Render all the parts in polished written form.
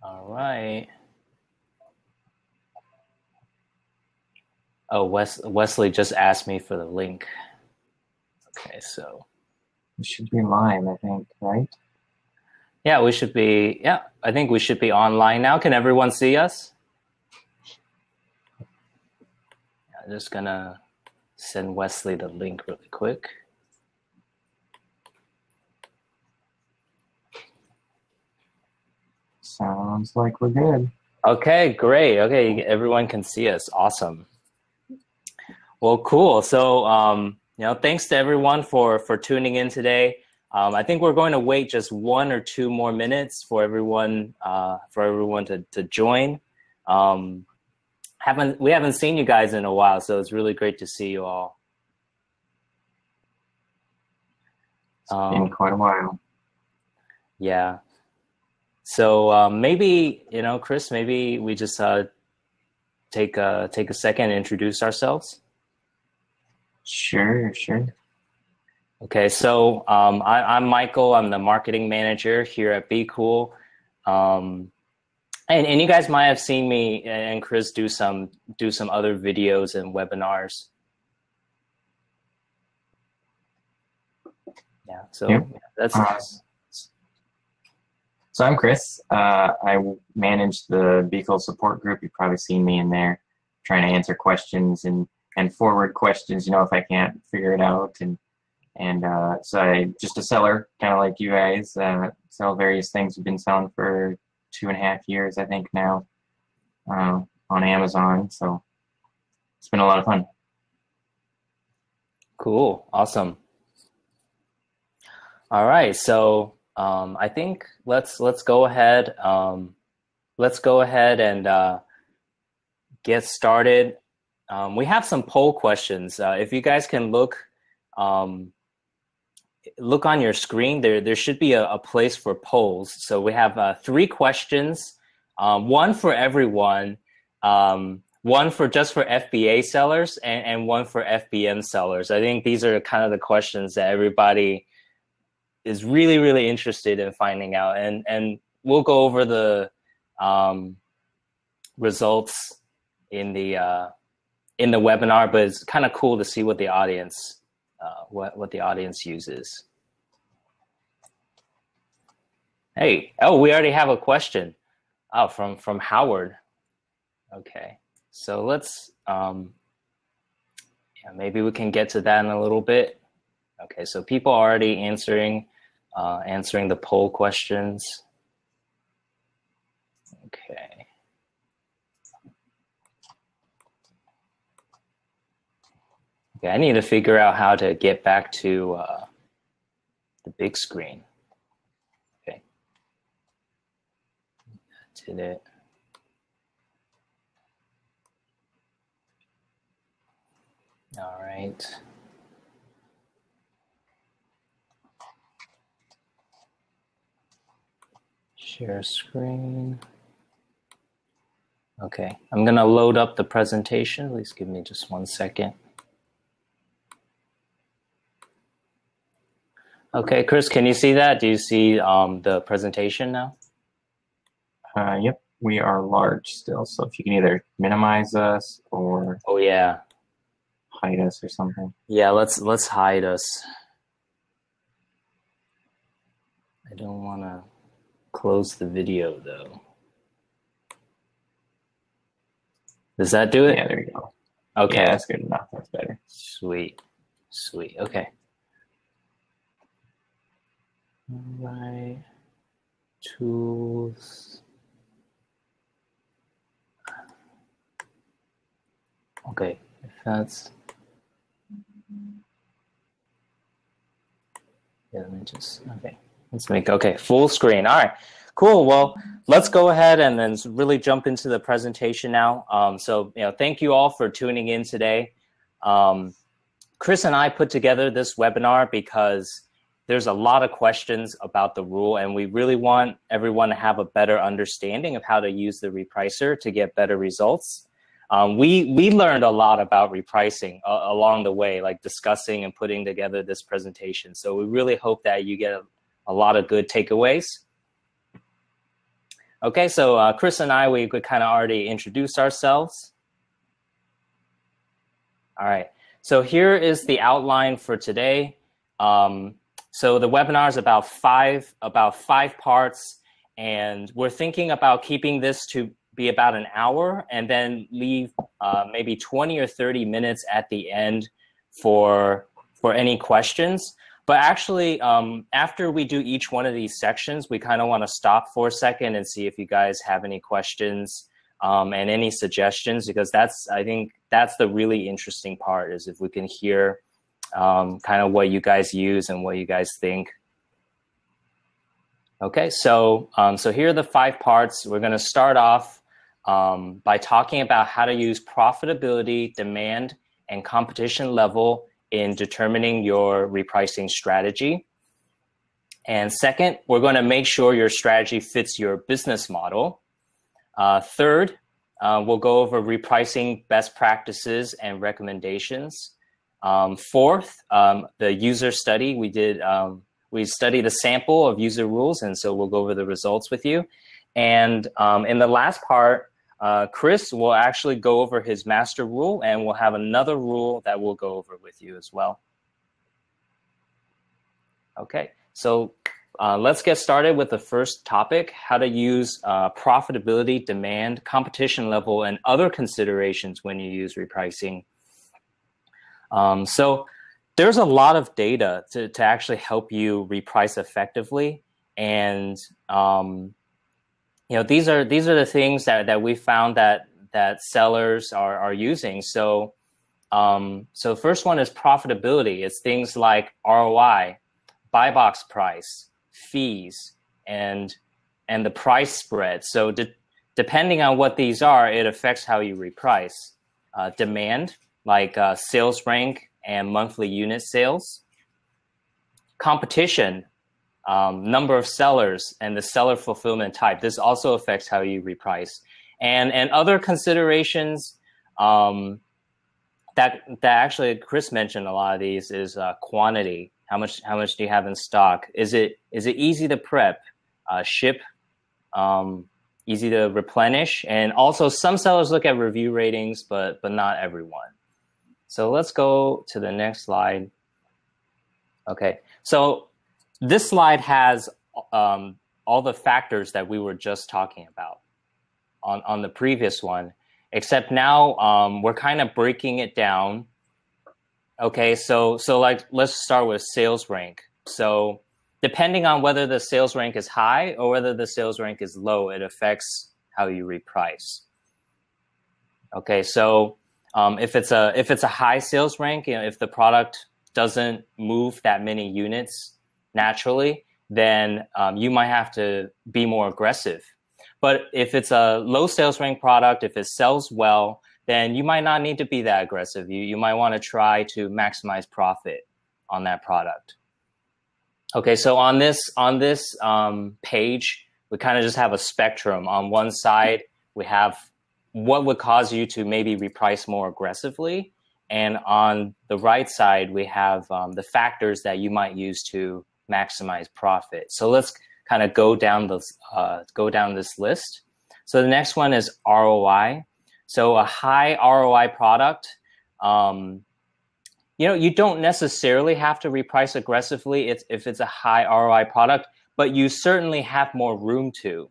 All right. Oh, Wesley just asked me for the link. Okay, so it should be live, I think, right? yeah, we should be. Yeah, I think we should be online now. Can everyone see us? I'm just gonna send Wesley the link really quick. Sounds like we're good. Okay, great. Okay, everyone can see us. Awesome. Well, cool. So, thanks to everyone for tuning in today. I think we're going to wait just 1 or 2 more minutes for everyone to join. We haven't seen you guys in a while, so it's really great to see you all. It's been quite a while. Yeah. So maybe, Chris, maybe we just take a second and introduce ourselves. Sure. Okay, so I'm Michael. I'm the marketing manager here at BQool. And you guys might have seen me and Chris do some other videos and webinars. Yeah, so yep. That's So I'm Chris. I manage the BQool support group. You've probably seen me in there trying to answer questions and forward questions, if I can't figure it out. And so I'm just a seller, kind of like you guys, sell various things. We've been selling for 2.5 years, I think now, on Amazon. So it's been a lot of fun. Cool. Awesome. All right. So I think let's go ahead. Let's go ahead and get started. We have some poll questions. If you guys can look on your screen, there should be a place for polls. So we have 3 questions, 1 for everyone, 1 for just for FBA sellers, and 1 for FBM sellers. I think these are kind of the questions that everybody is really, really interested in finding out. And we'll go over the results in the webinar, but it's kind of cool to see what the audience what the audience uses. Hey, we already have a question. Oh, from Howard. Okay, so let's maybe we can get to that in a little bit. Okay, so people are already answering the poll questions. Okay. Okay, I need to figure out how to get back to the big screen. Okay. Did it. All right. Share screen. Okay, I'm gonna load up the presentation. Please give me just 1 second. Okay, Chris, can you see that? Do you see the presentation now? Yep, we are large still. So if you can either minimize us or hide us or something. Yeah, let's hide us. I don't want to close the video though. Does that do it? Yeah, there you go. Okay, yeah, that's good enough. That's better. Sweet. Okay. All right. Tools. Okay, if that's let me just let's make full screen. All right, cool. Well, let's go ahead and then really jump into the presentation now. So thank you all for tuning in today. Chris and I put together this webinar because there's a lot of questions about the rule, and we really want everyone to have a better understanding of how to use the repricer to get better results. We learned a lot about repricing along the way, like discussing and putting together this presentation. So we really hope that you get a lot of good takeaways. Okay, so Chris and I, we could kind of already introduce ourselves. All right, so here is the outline for today. So the webinar is about five parts, and we're thinking about keeping this to be about an hour, and then leave maybe 20 or 30 minutes at the end for any questions. But actually, after we do each one of these sections, we kind of want to stop for a second and see if you guys have any questions and any suggestions, because I think that's the really interesting part, is if we can hear kind of what you guys use and what you guys think. Okay, so here are the 5 parts. We're going to start off by talking about how to use profitability, demand, and competition level in determining your repricing strategy. And second, we're going to make sure your strategy fits your business model. Third, we'll go over repricing best practices and recommendations. Fourth, the user study. We studied a sample of user rules, and so we'll go over the results with you. And in the last part, Chris will actually go over his master rule, and we'll have another rule that we'll go over with you as well. Okay, so let's get started with the first topic: how to use profitability, demand, competition level, and other considerations when you use repricing. So there's a lot of data to actually help you reprice effectively, and these are the things that we found that sellers are using. So so first one is profitability. It's things like ROI, buy box price, fees, and the price spread. So depending on what these are, it affects how you reprice. Demand, like sales rank and monthly unit sales. Competition, number of sellers, and the seller fulfillment type. This also affects how you reprice. And other considerations that actually Chris mentioned a lot of these is quantity. How much do you have in stock? Is it easy to prep, ship, easy to replenish? And also some sellers look at review ratings, but not everyone. So let's go to the next slide. Okay, so this slide has all the factors that we were just talking about on the previous one, except now we're kind of breaking it down. Okay, so like let's start with sales rank. So depending on whether the sales rank is high or whether the sales rank is low, it affects how you reprice. Okay, so if it's a high sales rank, if the product doesn't move that many units naturally, then you might have to be more aggressive. But if it's a low sales rank product, if it sells well, then you might not need to be that aggressive. You might want to try to maximize profit on that product. Okay, so on this page, we kind of just have a spectrum. On one side, we have what would cause you to maybe reprice more aggressively. And on the right side, we have the factors that you might use to maximize profit. So let's kind of go down this list. So the next one is ROI. So a high ROI product, you don't necessarily have to reprice aggressively if it's a high ROI product, but you certainly have more room to.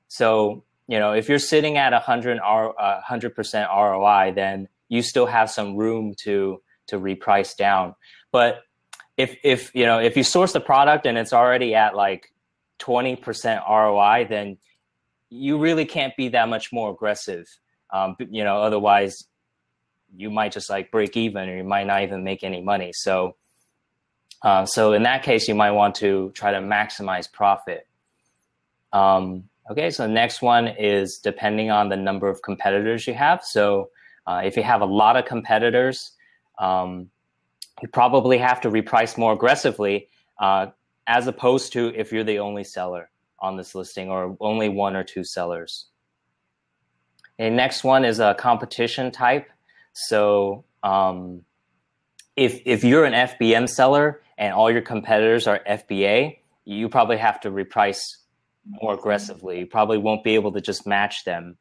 So, if you're sitting at 100% ROI, then you still have some room to reprice down. But if you source the product and it's already at like 20% ROI, then you really can't be that much more aggressive. Otherwise you might just like break even, or you might not even make any money. So in that case, you might want to try to maximize profit. Okay, so the next one is depending on the number of competitors you have. So if you have a lot of competitors, you probably have to reprice more aggressively, as opposed to if you're the only seller on this listing or only 1 or 2 sellers. And next one is a competition type. So if you're an FBM seller and all your competitors are FBA, you probably have to reprice more aggressively. You probably won't be able to just match them.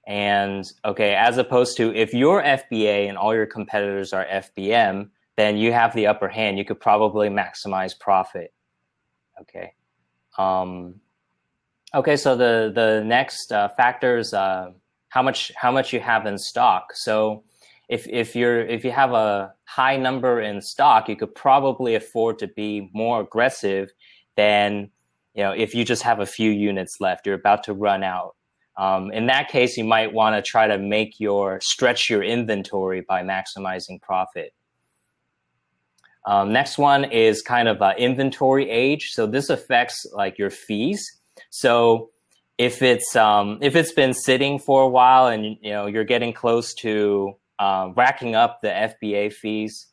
And okay, as opposed to if you're FBA and all your competitors are FBM, then you have the upper hand. You could probably maximize profit. Okay. Okay, so the next factor is how much you have in stock. So if you have a high number in stock, you could probably afford to be more aggressive than if you just have a few units left. You're about to run out. In that case, you might want to try to stretch your inventory by maximizing profit. Next one is kind of inventory age. So this affects like your fees. So if it's been sitting for a while and you're getting close to racking up the FBA fees,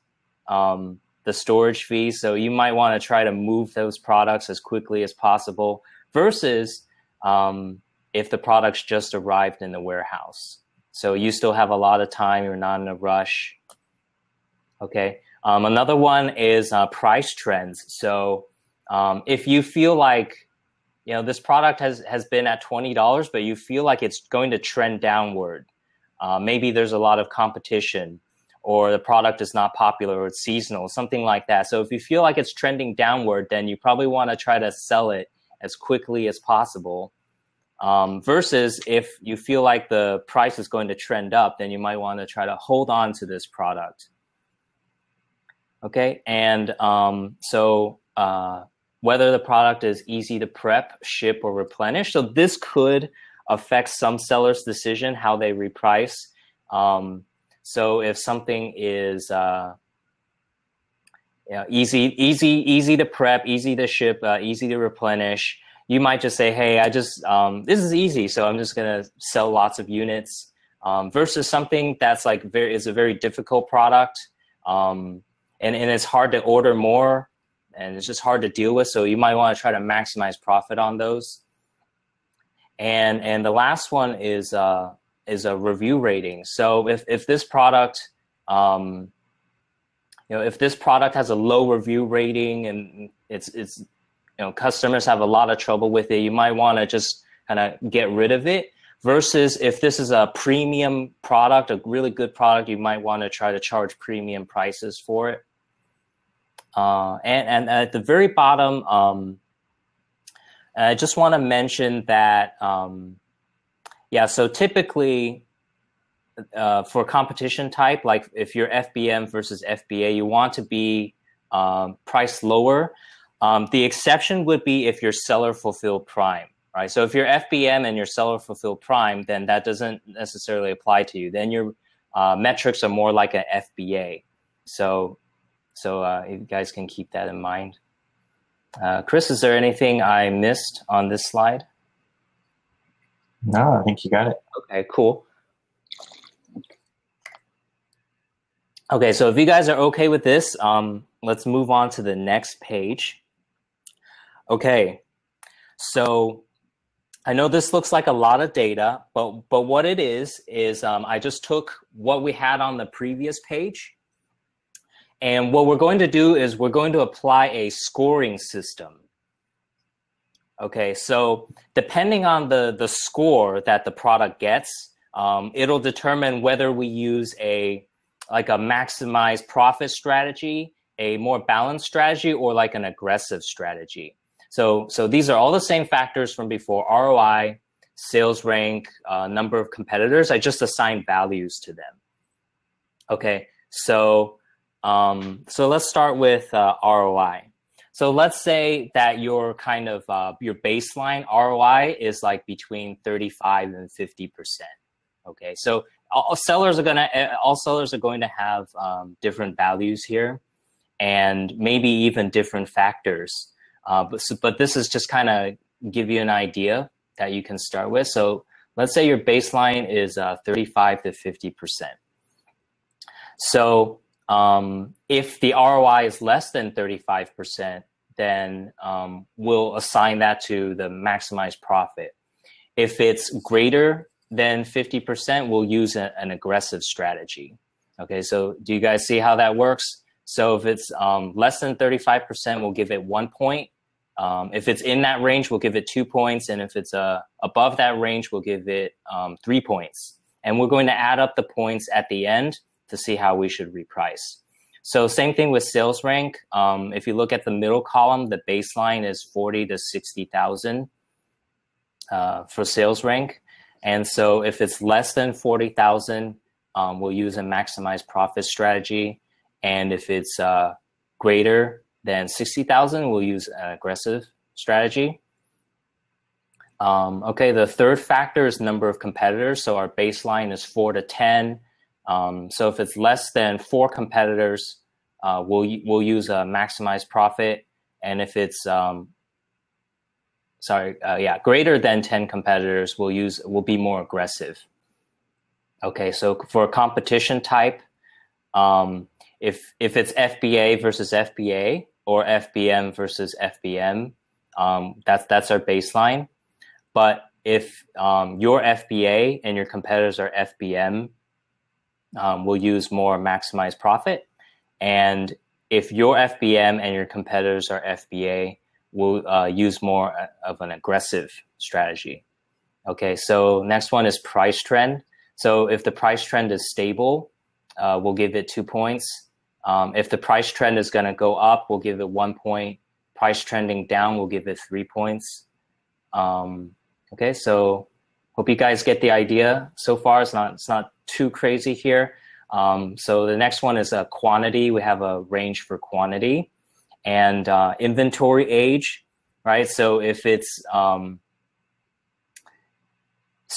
the storage fees, so you might want to try to move those products as quickly as possible versus if the products just arrived in the warehouse. So you still have a lot of time, you're not in a rush. Okay. Another one is price trends. So if you feel like this product has been at $20, but you feel like it's going to trend downward, maybe there's a lot of competition, or the product is not popular, or it's seasonal, something like that. So if you feel like it's trending downward, then you probably want to try to sell it as quickly as possible. Versus if you feel like the price is going to trend up, then you might want to try to hold on to this product. Okay, and so whether the product is easy to prep, ship, or replenish. So this could affect some sellers' decision how they reprice. So if something is easy to prep, easy to ship, easy to replenish, you might just say, hey, this is easy, so I'm just gonna sell lots of units. Versus something that's like is a very difficult product. And it's hard to order more, and it's just hard to deal with. So you might want to try to maximize profit on those. And the last one is a review rating. So if this product, if this product has a low review rating and it's customers have a lot of trouble with it, you might want to just kind of get rid of it. Versus if this is a premium product, a really good product, you might want to try to charge premium prices for it. And at the very bottom, I just want to mention that, so typically for competition type, like if you're FBM versus FBA, you want to be priced lower. The exception would be if you're seller fulfilled prime, right? So if you're FBM and you're seller fulfilled prime, then that doesn't necessarily apply to you. Then your metrics are more like an FBA. So you guys can keep that in mind. Chris, is there anything I missed on this slide? No, I think you got it. Okay, cool. Okay, so if you guys are okay with this, let's move on to the next page. Okay, so I know this looks like a lot of data, but what it is I just took what we had on the previous page. And what we're going to do is we're going to apply a scoring system. Okay, so depending on the score that the product gets, it'll determine whether we use a maximized profit strategy, a more balanced strategy, or like an aggressive strategy. So these are all the same factors from before: ROI, sales rank, number of competitors. I just assigned values to them. Okay, so let's start with ROI. So let's say that your kind of your baseline ROI is like between 35 and 50%. Okay, so all sellers are going to have different values here, and maybe even different factors. But this is just kind of give you an idea that you can start with. So let's say your baseline is 35 to 50%. So if the ROI is less than 35%, then we'll assign that to the maximized profit. If it's greater than 50%, we'll use an aggressive strategy. Okay, so do you guys see how that works? So if it's less than 35%, we'll give it 1 point. If it's in that range, we'll give it 2 points. And if it's above that range, we'll give it 3 points. And we're going to add up the points at the end to see how we should reprice. So same thing with sales rank. If you look at the middle column, the baseline is 40 to 60,000 for sales rank. And so if it's less than 40,000, we'll use a maximize profit strategy. And if it's greater than 60,000, we'll use an aggressive strategy. Okay, the third factor is number of competitors. So our baseline is 4 to 10. So if it's less than 4 competitors, we'll use a maximize profit. And if it's greater than 10 competitors, we'll be more aggressive. Okay, so for competition type, if it's FBA versus FBA or FBM versus FBM, that's our baseline. But if you're FBA and your competitors are FBM, we'll use more maximize profit. And if you're FBM and your competitors are FBA, we'll use more of an aggressive strategy. Okay, so next one is price trend. So if the price trend is stable, we'll give it 2 points. If the price trend is going to go up, we'll give it 1 point. Price trending down, we'll give it 3 points. Okay, so hope you guys get the idea so far. It's not too crazy here. So the next one is quantity. We have a range for quantity and inventory age, right? So if it's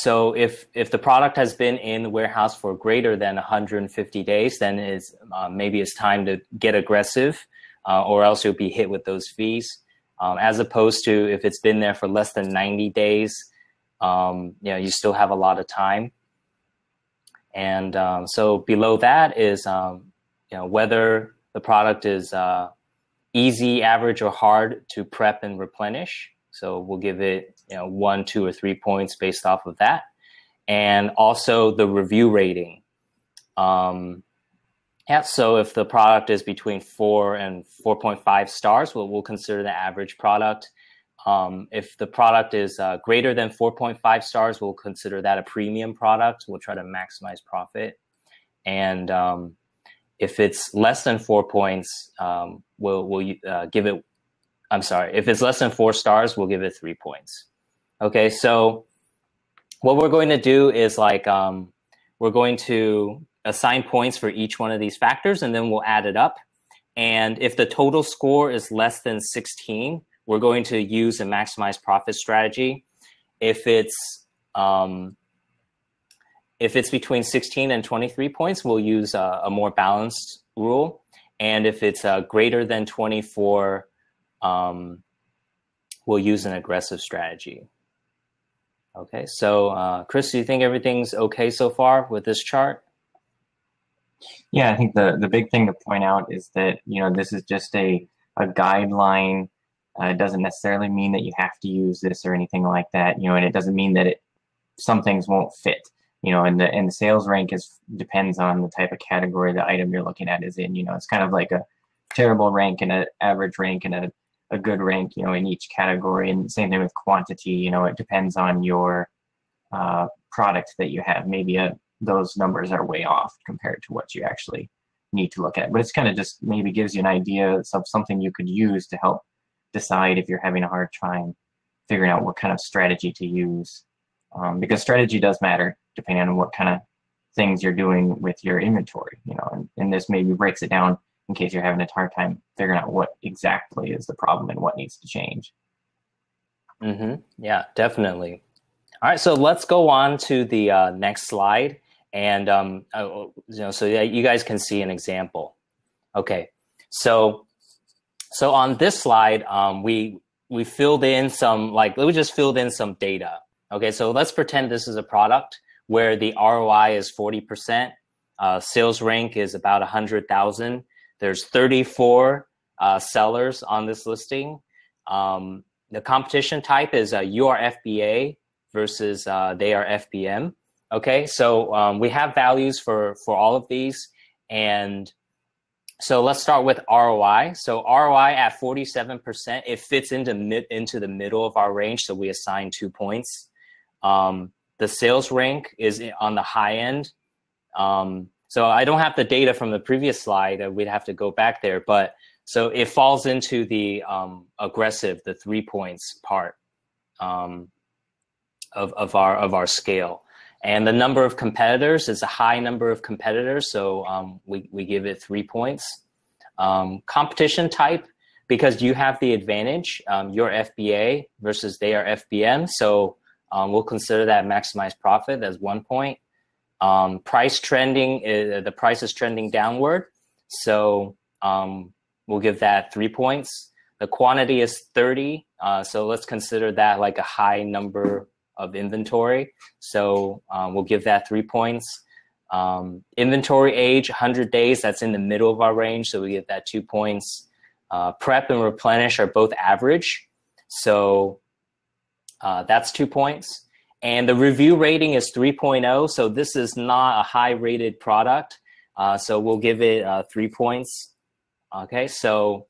if the product has been in the warehouse for greater than 150 days, then maybe it's time to get aggressive, or else you'll be hit with those fees. As opposed to if it's been there for less than 90 days, you still have a lot of time. And so below that is whether the product is easy, average, or hard to prep and replenish. So we'll give it 1, 2, or 3 points based off of that. And also the review rating. So if the product is between 4 and 4.5 stars, we'll consider the average product. If the product is greater than 4.5 stars, we'll consider that a premium product. We'll try to maximize profit. And if it's less than 4 points, we'll give it, if it's less than 4 stars, we'll give it 3 points. Okay, so what we're going to do is we're going to assign points for each one of these factors, and then we'll add it up. And if the total score is less than 16, we're going to use a maximize profit strategy. If it's between 16 and 23 points, we'll use a more balanced rule. And if it's greater than 24, we'll use an aggressive strategy. Okay, so Chris, do you think everything's okay so far with this chart? Yeah, I think the big thing to point out is that, this is just a guideline. It doesn't necessarily mean that you have to use this or anything like that, and it doesn't mean that some things won't fit, and the sales rank depends on the type of category the item you're looking at is in. It's kind of like a terrible rank and an average rank and a good rank, in each category. And same thing with quantity, it depends on your product that you have. Maybe those numbers are way off compared to what you actually need to look at. But it's kind of just maybe gives you an idea of something you could use to help decide if you're having a hard time figuring out what kind of strategy to use. Because strategy does matter depending on what kind of things you're doing with your inventory, and this maybe breaks it down in case you're having a hard time figuring out what exactly is the problem and what needs to change. Mm-hmm. Yeah, definitely. All right, so let's go on to the next slide. And so that you guys can see an example. Okay, so on this slide, we filled in we just filled in some data. Okay, so let's pretend this is a product where the ROI is 40%, sales rank is about 100,000. There's 34 sellers on this listing. The competition type is you are FBA versus they are FBM. Okay, so we have values for all of these, and So let's start with ROI. So ROI at 47%, it fits into the middle of our range. So we assign 2 points. The sales rank is on the high end. So I don't have the data from the previous slide. We'd have to go back there. But so it falls into the aggressive, the 3 points part of our scale. And the number of competitors is a high number of competitors, so we give it 3 points. Competition type, because you have the advantage, you're FBA versus they are FBM, so we'll consider that maximized profit as 1 point. Price trending, the price is trending downward, so we'll give that 3 points. The quantity is 30, so let's consider that like a high number of inventory. So we'll give that 3 points. Inventory age, 100 days, that's in the middle of our range, so we give that 2 points. Prep and replenish are both average, so that's 2 points. And the review rating is 3.0, so this is not a high rated product, so we'll give it 3 points. Okay, so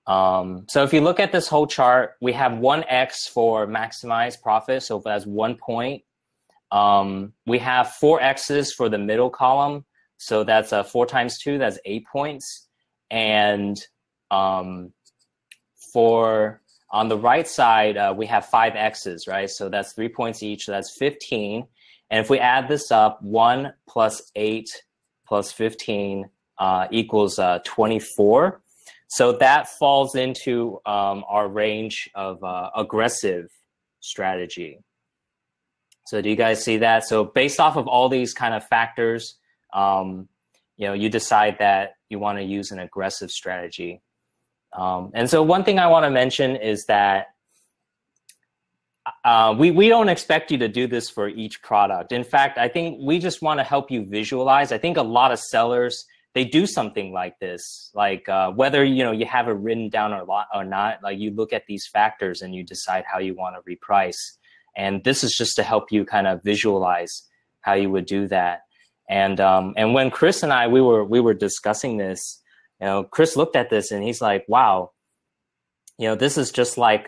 if you look at this whole chart, we have 1x for maximized profit, so that's 1 point. We have 4 x's for the middle column, so that's 4 times 2, that's 8 points. And for on the right side, we have 5 x's, right? So that's 3 points each, so that's 15. And if we add this up, 1 plus 8 plus 15 equals 24. So that falls into our range of aggressive strategy. So do you guys see that? So based off of all these kind of factors, you decide that you want to use an aggressive strategy. And so one thing I want to mention is that we don't expect you to do this for each product. In fact, I think we just want to help you visualize. I think a lot of sellers, they do something like this, like whether you have it written down or not, like you look at these factors and you decide how you want to reprice. And this is just to help you kind of visualize how you would do that. And when Chris and I we were discussing this, Chris looked at this and he's like, wow, this is just like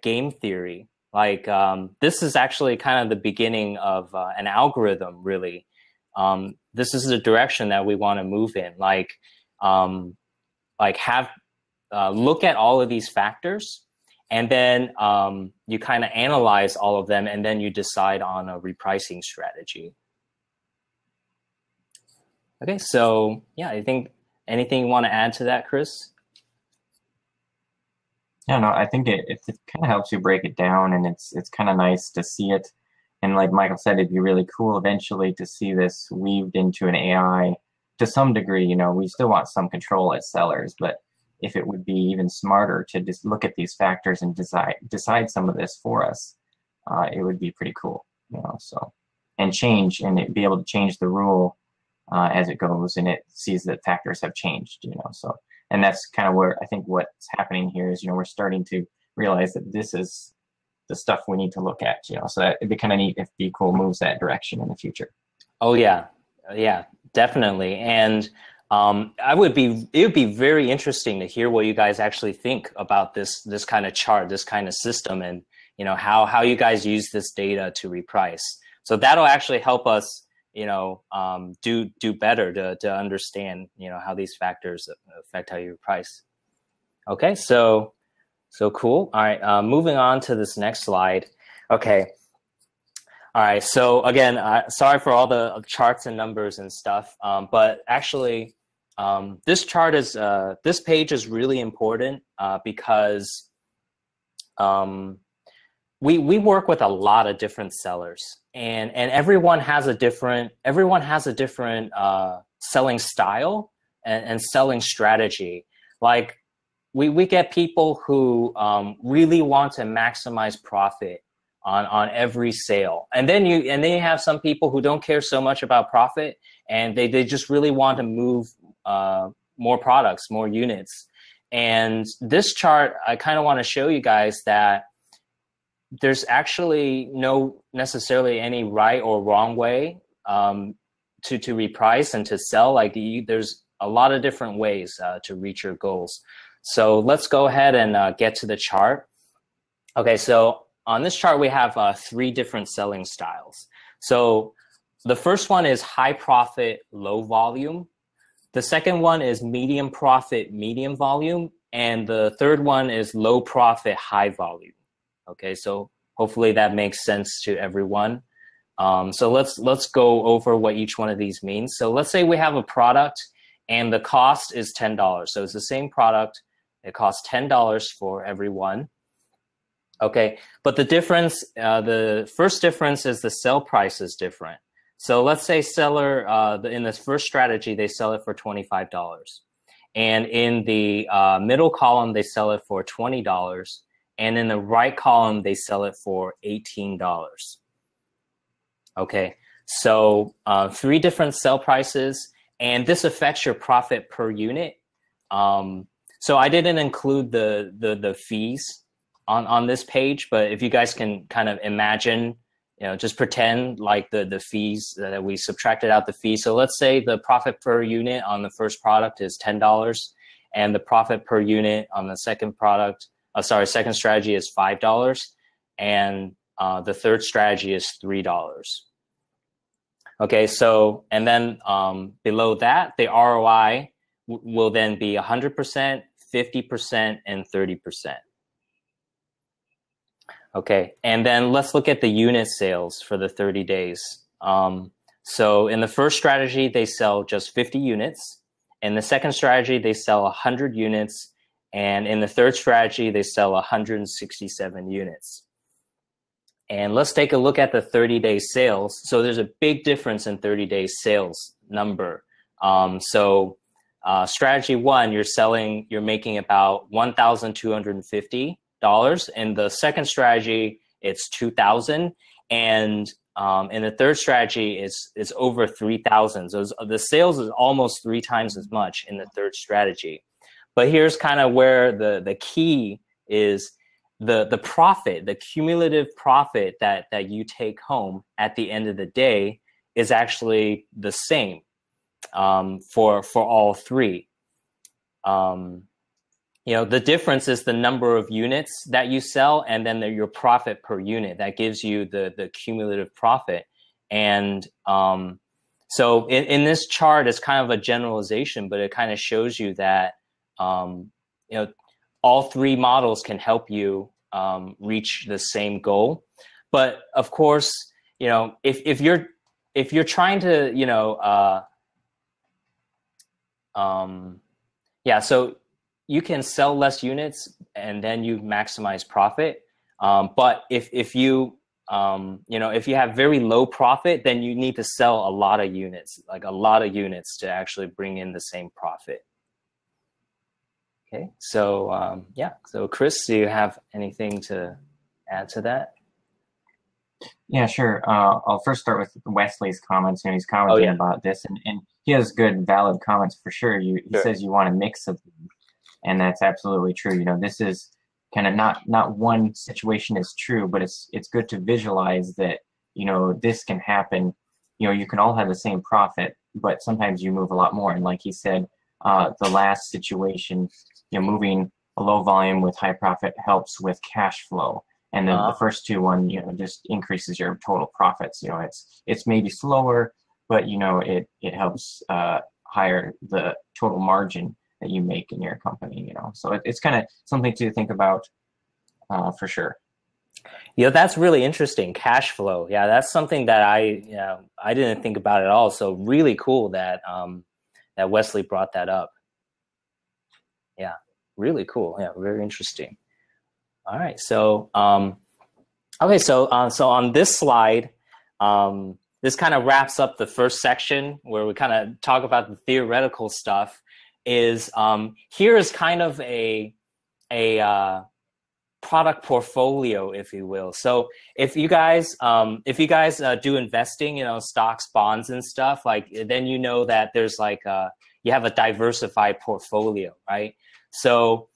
game theory. Like this is actually kind of the beginning of an algorithm, really. This is the direction that we want to move in. Like have look at all of these factors, and then you kind of analyze all of them, and then you decide on a repricing strategy. Okay, so yeah, I think anything you want to add to that, Chris? Yeah, no, I think it kind of helps you break it down, and it's kind of nice to see it. And like Michael said, it'd be really cool eventually to see this weaved into an AI to some degree. We still want some control as sellers, but if it would be even smarter to just look at these factors and decide some of this for us, it would be pretty cool. So and it be able to change the rule as it goes, and it sees that factors have changed. So and that's kind of where I think what's happening here is we're starting to realize that this is the stuff we need to look at, so that it'd be kind of neat if BQool moves that direction in the future. Oh yeah, definitely. And it would be very interesting to hear what you guys actually think about this kind of chart, this kind of system, and how you guys use this data to reprice. So that'll actually help us, do better to understand, how these factors affect how you reprice. Okay, so cool. All right, moving on to this next slide. Okay. All right, so again, sorry for all the charts and numbers and stuff, but actually, this page is really important because we work with a lot of different sellers, and everyone has a different selling style and selling strategy. Like we get people who really want to maximize profit on every sale, and then you have some people who don't care so much about profit, and they just really want to move more products, more units. And this chart, I kind of want to show you guys that there's actually no necessarily any right or wrong way to reprice and to sell. Like there's a lot of different ways to reach your goals. So let's go ahead and get to the chart. Okay, so on this chart, we have 3 different selling styles. So the first one is high profit, low volume. The second one is medium profit, medium volume. And the third one is low profit, high volume. Okay, so hopefully that makes sense to everyone. So let's go over what each one of these means. So let's say we have a product and the cost is $10. So it's the same product. It costs $10 for every one. Okay, but the difference, the first difference is the sell price is different. So let's say seller, in this first strategy, they sell it for $25. And in the middle column, they sell it for $20. And in the right column, they sell it for $18. Okay, so 3 different sell prices, and this affects your profit per unit. So I didn't include the fees on this page, but if you guys can kind of imagine, just pretend like the fees that we subtracted out the fees. So let's say the profit per unit on the first product is $10, and the profit per unit on the second product, second strategy is $5, and the third strategy is $3. Okay, so, and then below that, the ROI will then be 100%, 50%, and 30%. Okay, and then let's look at the unit sales for the 30 days. So in the first strategy, they sell just 50 units. In the second strategy, they sell 100 units. And in the third strategy, they sell 167 units. And let's take a look at the 30-day sales. So there's a big difference in 30-day sales number. Strategy 1, you're making about $1,250. In the second strategy, it's $2,000, and in the third strategy, it's over $3,000. So the sales is almost 3 times as much in the third strategy. But here's kind of where the key is: the profit, the cumulative profit that you take home at the end of the day is actually the same for all 3. The difference is the number of units that you sell, and then your profit per unit. That gives you the cumulative profit. And so in this chart, it's kind of a generalization, but it kind of shows you that all 3 models can help you reach the same goal. But of course, if you're trying to, so you can sell less units and then you maximize profit. But if you have very low profit, then you need to sell a lot of units, to actually bring in the same profit. Okay, so so Chris, do you have anything to add to that? Yeah, sure. I'll first start with Wesley's comments. He's commenting about this, and he has good, valid comments for sure. He says you want a mix of them, and that's absolutely true. This is kind of not one situation is true, but it's good to visualize that this can happen. You can all have the same profit, but sometimes you move a lot more. And like he said, the last situation, moving a low volume with high profit helps with cash flow. And then the first 2 just increases your total profits. It's maybe slower, but it helps higher the total margin that you make in your company. So it's kind of something to think about for sure. That's really interesting. Cash flow. Yeah, that's something that I didn't think about at all. So really cool that that Wesley brought that up. Yeah, really cool. Yeah, very interesting. All right, so so on this slide, this kind of wraps up the first section where we kind of talk about the theoretical stuff. Is here is kind of a product portfolio, if you will. So if you guys do investing, stocks, bonds, and stuff, then that there's you have a diversified portfolio, right? So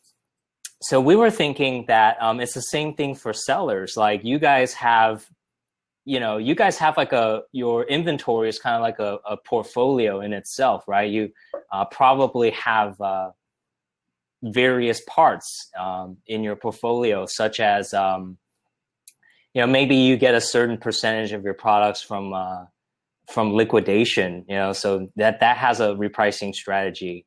we were thinking that it's the same thing for sellers. You guys have, your inventory is kind of like a portfolio in itself, right? probably have various parts in your portfolio, such as maybe you get a certain percentage of your products from liquidation, so that has a repricing strategy.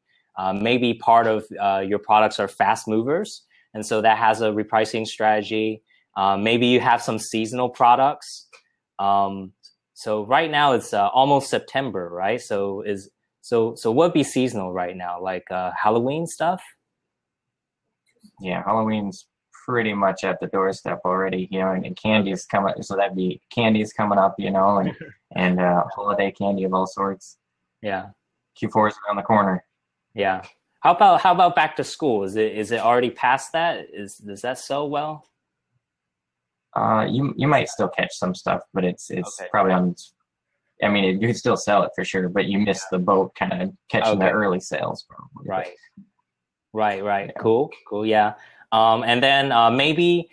Maybe part of your products are fast movers, and so that has a repricing strategy. Maybe you have some seasonal products. So right now it's almost September, right? So what would be seasonal right now? Like Halloween stuff? Yeah, Halloween's pretty much at the doorstep already, and candy's coming. So that'd be candy's coming up, and holiday candy of all sorts. Yeah. Q4 is around the corner. Yeah. How about back to school? Is it already past that? Does that sell well? You might still catch some stuff, but it's Okay. probably on. I mean, you can still sell it for sure, but you missed the boat kind of catching the early sales, probably. Right. Yeah. Cool. Yeah. And then maybe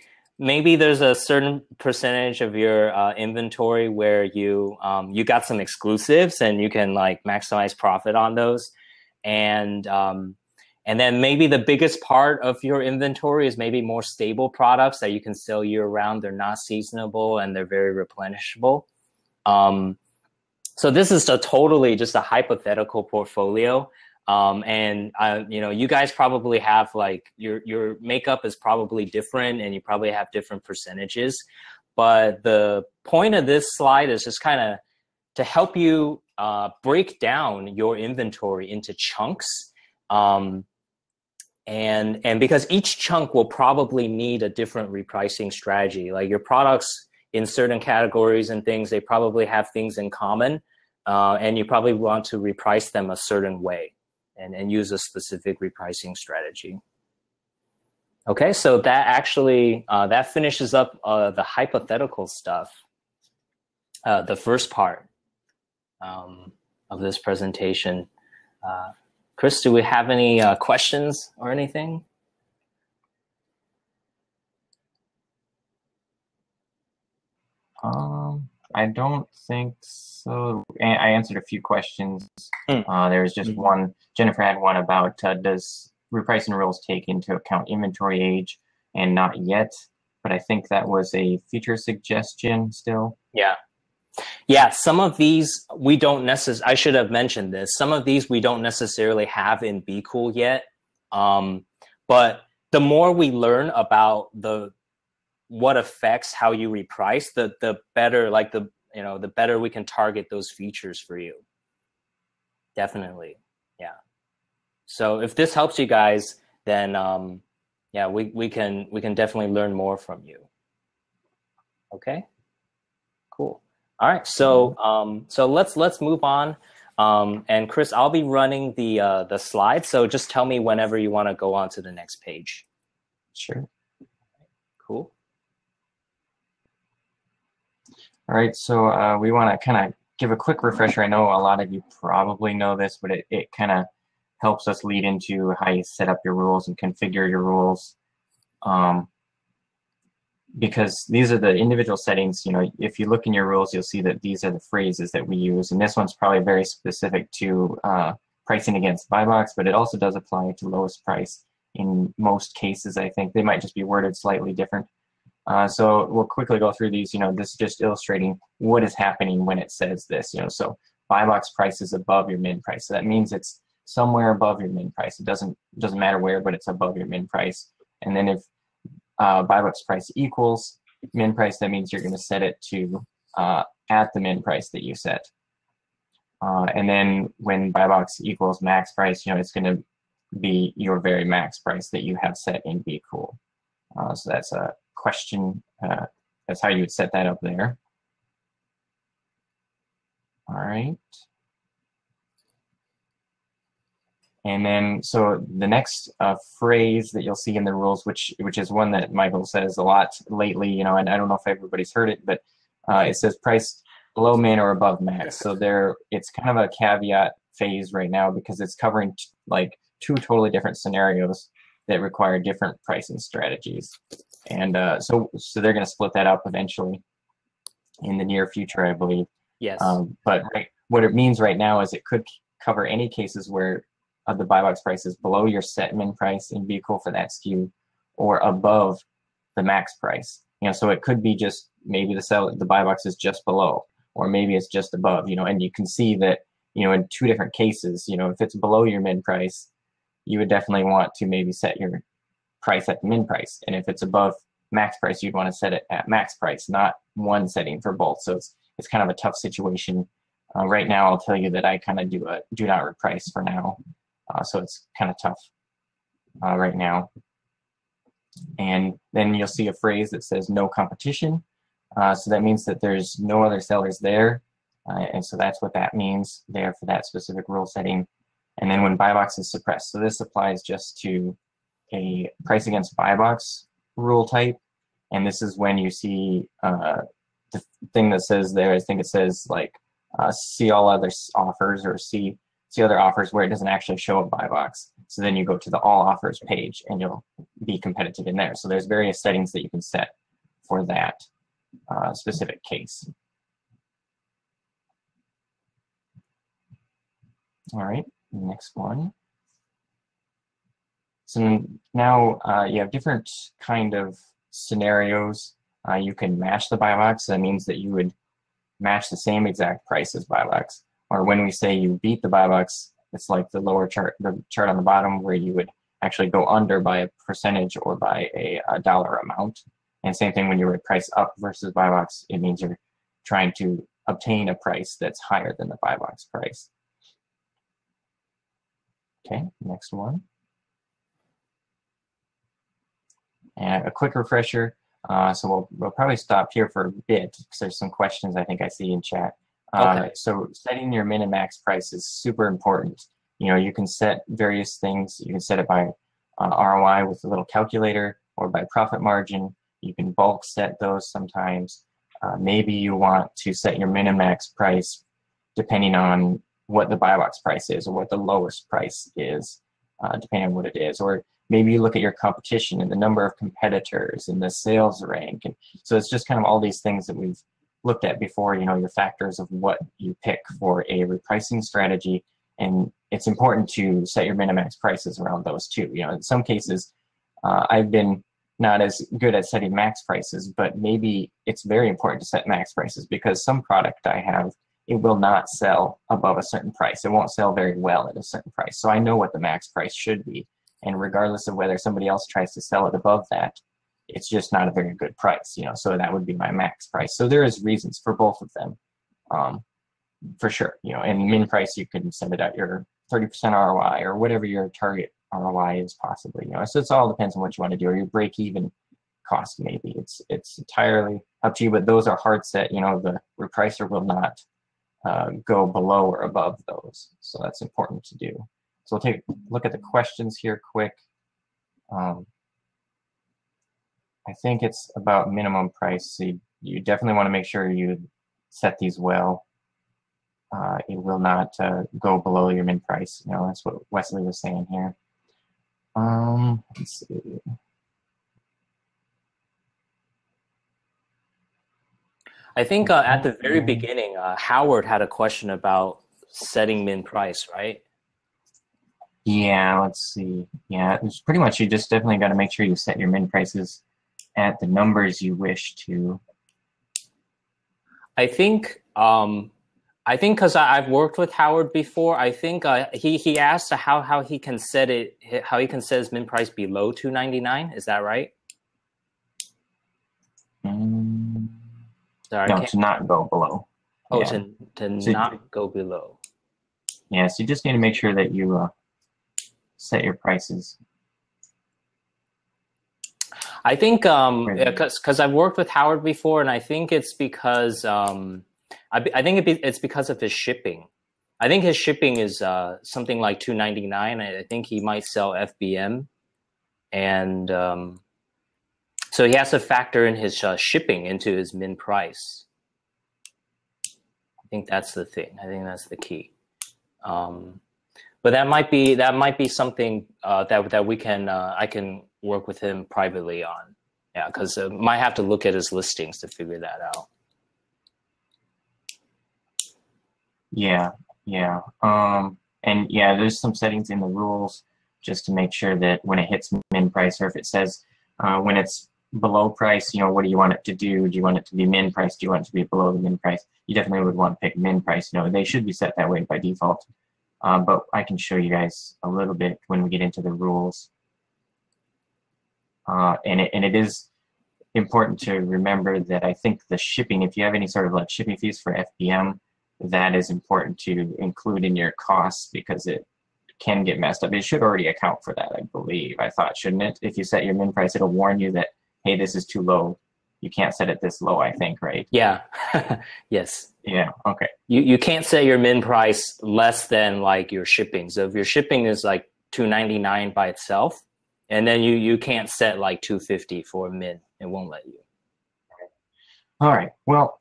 there's a certain percentage of your inventory where you got some exclusives and you can like maximize profit on those. And then maybe the biggest part of your inventory is maybe more stable products that you can sell year round. They're not seasonable and they're very replenishable. So this is totally just a hypothetical portfolio. And you guys probably have like your makeup is probably different and you probably have different percentages. But the point of this slide is just kind of to help you break down your inventory into chunks. And because each chunk will probably need a different repricing strategy. Like your products in certain categories and things, they probably have things in common. And you probably want to reprice them a certain way and use a specific repricing strategy. Okay, so that actually, that finishes up the hypothetical stuff, the first part of this presentation. Chris, do we have any questions or anything? I don't think so. I answered a few questions. There was just one. Jennifer had one about does repricing rules take into account inventory age, and not yet. But I think that was a feature suggestion still. Yeah, some of these we don't necessarily, I should have mentioned this, some of these we don't necessarily have in BQool yet. But the more we learn about what affects how you reprice, the better, like the better we can target those features for you. Definitely. Yeah. So if this helps you guys, then yeah, we can definitely learn more from you. Okay. Cool. All right. So let's move on. And Chris, I'll be running the slides. So just tell me whenever you want to go on to the next page. Sure. Cool. All right. So we want to kind of give a quick refresher. I know a lot of you probably know this, but it kind of helps us lead into how you set up your rules and configure your rules. Because these are the individual settings. If you look in your rules, you'll see that these are the phrases that we use. And this one's probably very specific to pricing against buy box, but it also does apply to lowest price in most cases. I think they might just be worded slightly different. So we'll quickly go through these. This is just illustrating what is happening when it says this. So buy box price is above your min price. So that means it's somewhere above your min price. It doesn't matter where, but it's above your min price. And then if buy box price equals min price, that means you're going to set it to at the min price that you set. And then when buy box equals max price, it's going to be your very max price that you have set in BQool. So that's a question. That's how you would set that up there. All right. And then, so the next phrase that you'll see in the rules, which is one that Michael says a lot lately, and I don't know if everybody's heard it, but it says price below min or above max. So it's kind of a caveat phase right now because it's covering like two totally different scenarios that require different pricing strategies. And so they're going to split that up eventually in the near future, I believe. Yes. But what it means right now is it could cover any cases where the buy box price is below your set min price in BQool for that SKU, or above the max price. So it could be just maybe the buy box is just below, or maybe it's just above. And you can see that in two different cases. If it's below your min price, you would definitely want to maybe set your price at the min price, and if it's above max price, you'd want to set it at max price, not one setting for both. So it's kind of a tough situation. Right now, I'll tell you that I kind of do a do not reprice for now, so it's kind of tough right now. And then you'll see a phrase that says no competition. So that means that there's no other sellers there, and so that's what that means there for that specific rule setting. And then when buy box is suppressed, so this applies just to a price against buy box rule type, and this is when you see the thing that says there, I think it says like see all other offers, or see other offers where it doesn't actually show a buy box. So then you go to the all offers page and you'll be competitive in there. So there's various settings that you can set for that specific case. All right, next one. So now you have different kind of scenarios. You can match the buy box. That means that you would match the same exact price as buy box. Or when we say you beat the buy box, it's like the lower chart, the chart on the bottom, where you would actually go under by a percentage or by a dollar amount. And same thing when you reprice up versus buy box, it means you're trying to obtain a price that's higher than the buy box price. Okay, next one. And a quick refresher. So we'll probably stop here for a bit because there's some questions I think I see in chat. Okay. So setting your Minimax price is super important. You can set various things. You can set it by ROI with a little calculator, or by profit margin. You can bulk set those sometimes. Maybe you want to set your Minimax price depending on what the buy box price is, or what the lowest price is, depending on what it is. Or maybe you look at your competition and the number of competitors and the sales rank. And so it's just kind of all these things that we've looked at before, your factors of what you pick for a repricing strategy. And it's important to set your Minimax prices around those too. In some cases, I've been not as good at setting max prices, but maybe it's very important to set max prices, because some product I have, it will not sell above a certain price. It won't sell very well at a certain price. So I know what the max price should be. And regardless of whether somebody else tries to sell it above that, it's just not a very good price, so that would be my max price. So there is reasons for both of them, for sure. And min price, you can set it at your 30% ROI, or whatever your target ROI is possibly, so it all depends on what you want to do, or your break-even cost maybe. It's entirely up to you, but those are hard set. The repricer will not go below or above those, so that's important to do. So we'll take a look at the questions here quick. I think it's about minimum price. So you definitely want to make sure you set these well. It will not go below your min price. That's what Wesley was saying here. Let's see. I think at the very beginning, Howard had a question about setting min price, right? Yeah, let's see. Yeah, it's pretty much, you just definitely got to make sure you set your min prices at the numbers you wish to. I think because I've worked with Howard before, I think he asked how he can set it, how he can set his min price below $2.99. Is that right? Sorry, no, to not go below. Oh, yeah. to so not go below. Yeah, so you just need to make sure that you set your prices. I think because I've worked with Howard before, and I think it's because I think it's because of his shipping. I think his shipping is something like $2.99. I think he might sell FBM, and so he has to factor in his shipping into his min price. I think that's the thing. I think that's the key. But that might be something that we can I can work with him privately on. Yeah, because might have to look at his listings to figure that out. Yeah. Yeah. And And yeah, there's some settings in the rules just to make sure that when it hits min price, or if it says when it's below price, what do you want it to do? Do you want it to be min price? Do you want it to be below the min price? You definitely would want to pick min price. They should be set that way by default. But I can show you guys a little bit when we get into the rules. And it is important to remember that I think the shipping, if you have any sort of like shipping fees for FBM, that is important to include in your costs because it can get messed up. It should already account for that, I believe. I thought, shouldn't it? If you set your min price, it'll warn you that, hey, this is too low. You can't set it this low, I think, right? Yeah. Yes. Yeah, okay. You can't set your min price less than like your shipping. So if your shipping is like $2.99 by itself, and then you can't set like $2.50 for a min. It won't let you. All right. Well,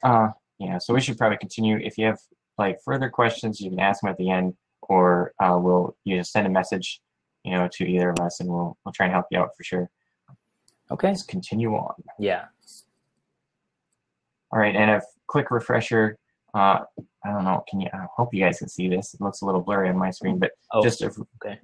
yeah, so we should probably continue. If you have like further questions, you can ask them at the end, or we'll just send a message, to either of us, and we'll try and help you out for sure. Okay. Let's continue on. Yeah. All right, and a quick refresher. I don't know. I hope you guys can see this. It looks a little blurry on my screen, but just a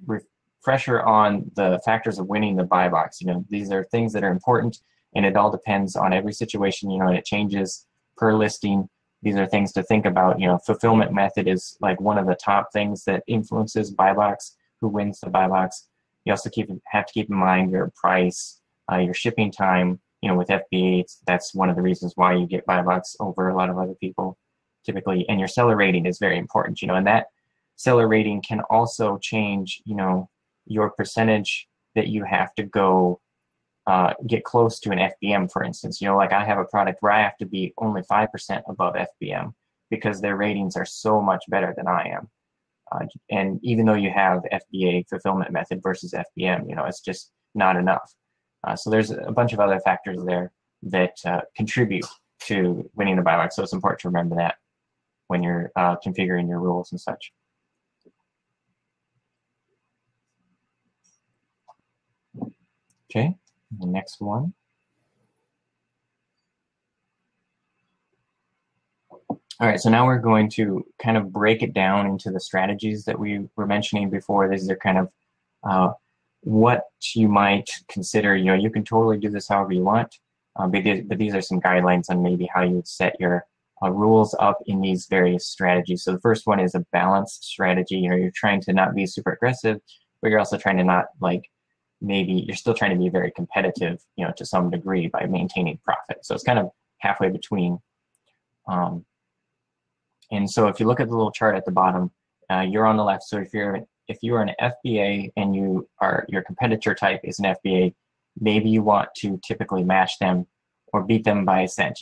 refresher on the factors of winning the buy box. These are things that are important, and it all depends on every situation. And it changes per listing. These are things to think about. Fulfillment method is like one of the top things that influences buy box. Who wins the buy box? You also have to keep in mind your price, your shipping time. With FBA, that's one of the reasons why you get buy box over a lot of other people typically. And your seller rating is very important, and that seller rating can also change, your percentage that you have to go get close to an FBM, for instance. Like I have a product where I have to be only 5% above FBM because their ratings are so much better than I am. And even though you have FBA fulfillment method versus FBM, it's just not enough. So there's a bunch of other factors there that contribute to winning the buy box. So it's important to remember that when you're configuring your rules and such. Okay, the next one. All right, so now we're going to kind of break it down into the strategies that we were mentioning before. These are kind of what you might consider. You can totally do this however you want, but these are some guidelines on maybe how you would set your rules up in these various strategies. So the first one is a balanced strategy. You're trying to not be super aggressive, but you're also trying to not maybe you're still trying to be very competitive, to some degree by maintaining profit. So it's kind of halfway between. And so if you look at the little chart at the bottom, you're on the left. So if you are an FBA and your competitor type is an FBA, maybe you want to typically match them or beat them by a cent.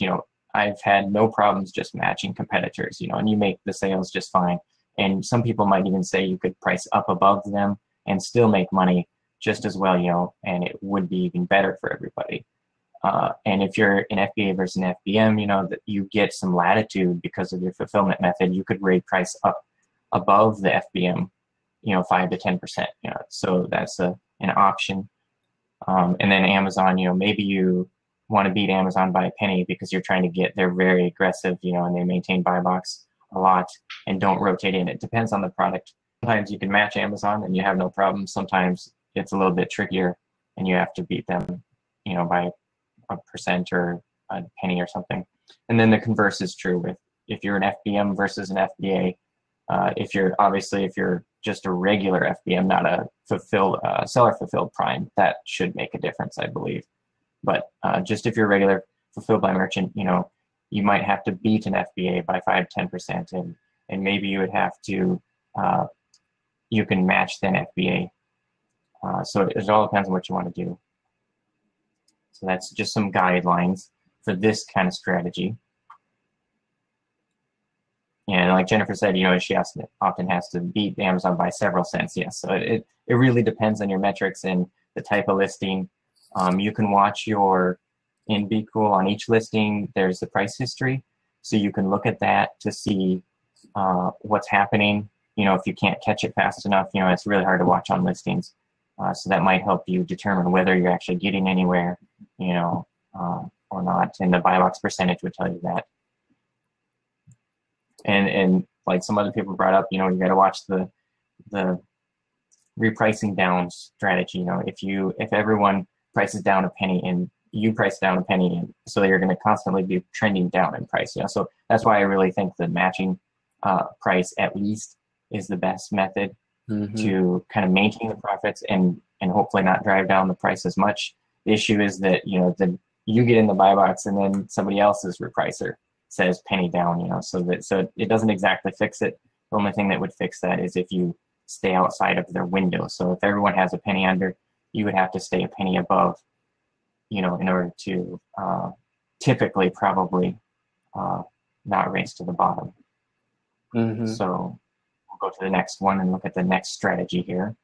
I've had no problems just matching competitors, and you make the sales just fine. And some people might even say you could price up above them and still make money just as well, and it would be even better for everybody. And if you're an FBA versus an FBM, that you get some latitude because of your fulfillment method. You could rate price up above the FBM, 5 to 10%. So that's an option. And then Amazon, maybe you want to beat Amazon by a penny because you're trying to they're very aggressive, and they maintain buy box a lot and don't rotate in. It depends on the product. Sometimes you can match Amazon and you have no problem. Sometimes it's a little bit trickier and you have to beat them, by a percent or a penny or something. And then the converse is true if you're an FBM versus an FBA. If you're just a regular FBM, not a seller fulfilled prime, that should make a difference, I believe. But just if you're regular fulfilled by merchant, you might have to beat an FBA by 5-10%, and maybe you would have to you can match then FBA. So it all depends on what you want to do. So that's just some guidelines for this kind of strategy. And like Jennifer said, she often has to beat Amazon by several cents. Yes, so it really depends on your metrics and the type of listing. You can watch in BQool on each listing, there's the price history. So you can look at that to see what's happening. If you can't catch it fast enough, it's really hard to watch on listings. So that might help you determine whether you're actually getting anywhere, or not. And the buy box percentage would tell you that. And like some other people brought up, you got to watch the the repricing down strategy. If everyone prices down a penny and you price down a penny, and so you're going to constantly be trending down in price. So that's why I really think the matching price at least is the best method to kind of maintain the profits and hopefully not drive down the price as much. The issue is that you get in the buy box and then somebody else's repricer says penny down. So it doesn't exactly fix it. The only thing that would fix that is if you stay outside of their window. So if everyone has a penny under, you would have to stay a penny above, in order to typically probably not race to the bottom. So we'll go to the next one and look at the next strategy here.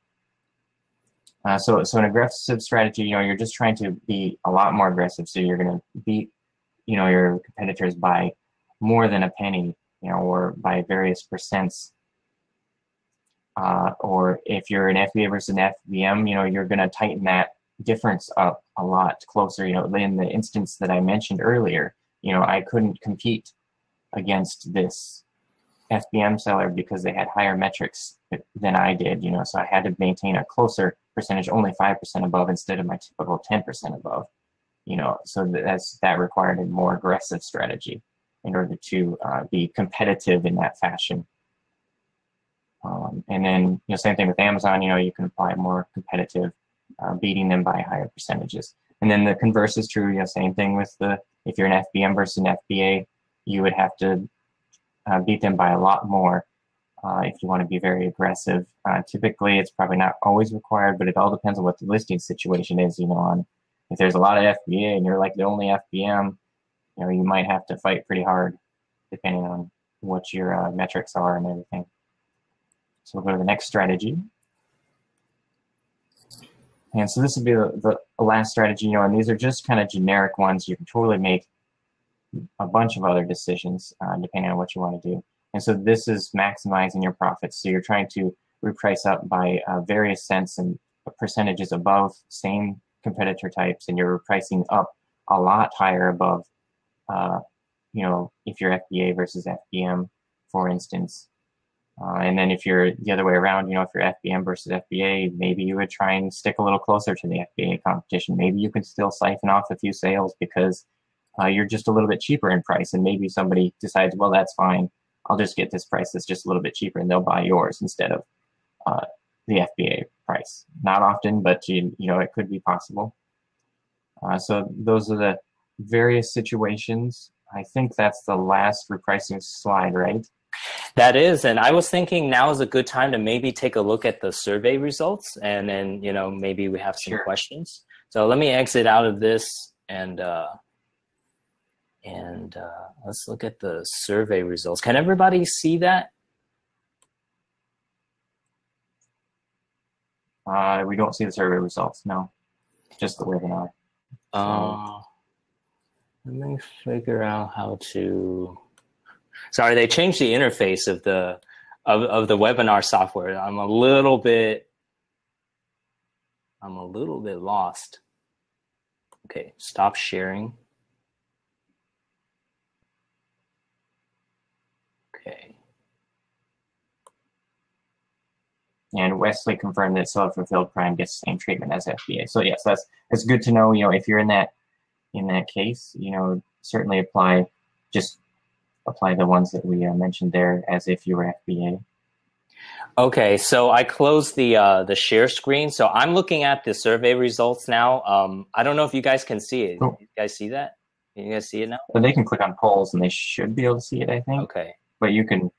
So an aggressive strategy, you're just trying to be a lot more aggressive. So you're going to beat, your competitors by more than a penny, or by various percents. Or if you're an FBA versus an FBM, you're going to tighten that difference up a lot closer. In the instance that I mentioned earlier, I couldn't compete against this FBM seller because they had higher metrics than I did, so I had to maintain a closer percentage, only 5% above instead of my typical 10% above, so that required a more aggressive strategy in order to be competitive in that fashion. And then, same thing with Amazon, you can apply more competitive, beating them by higher percentages. And then the converse is true, same thing with if you're an FBM versus an FBA, you would have to beat them by a lot more if you want to be very aggressive. Typically, it's probably not always required, but it all depends on what the listing situation is, on if there's a lot of FBA and you're like the only FBM, you might have to fight pretty hard depending on what your metrics are and everything. So we'll go to the next strategy. And so this would be the last strategy, and these are just kind of generic ones. You can totally make a bunch of other decisions depending on what you want to do. And so this is maximizing your profits. So you're trying to reprice up by various cents and percentages above same competitor types, and you're repricing up a lot higher above, if you're FBA versus FBM, for instance. And then if you're the other way around, if you're FBM versus FBA, maybe you would try and stick a little closer to the FBA competition. Maybe you can still siphon off a few sales because you're just a little bit cheaper in price, and maybe somebody decides, well, that's fine. I'll just get this price that's just a little bit cheaper, and they'll buy yours instead of the FBA price. Not often, but it could be possible. So those are the various situations. I think that's the last repricing slide, right? That is, and I was thinking now is a good time to maybe take a look at the survey results, and then maybe we have some questions. So let me exit out of this and let's look at the survey results. Can everybody see that? We don't see the survey results, no. Just the webinar. Let me figure out how to. Sorry, they changed the interface of the webinar software. I'm a little bit lost. Okay, stop sharing. Okay. And Wesley confirmed that self-fulfilled Prime gets the same treatment as FBA. So yes, that's good to know. If you're in that case, certainly apply the ones that we mentioned there as if you were FBA. Okay, so I closed the share screen. So I'm looking at the survey results now. I don't know if you guys can see it. Cool. You guys see that? Can you guys see it now? So they can click on polls and they should be able to see it, I think. Okay. But you can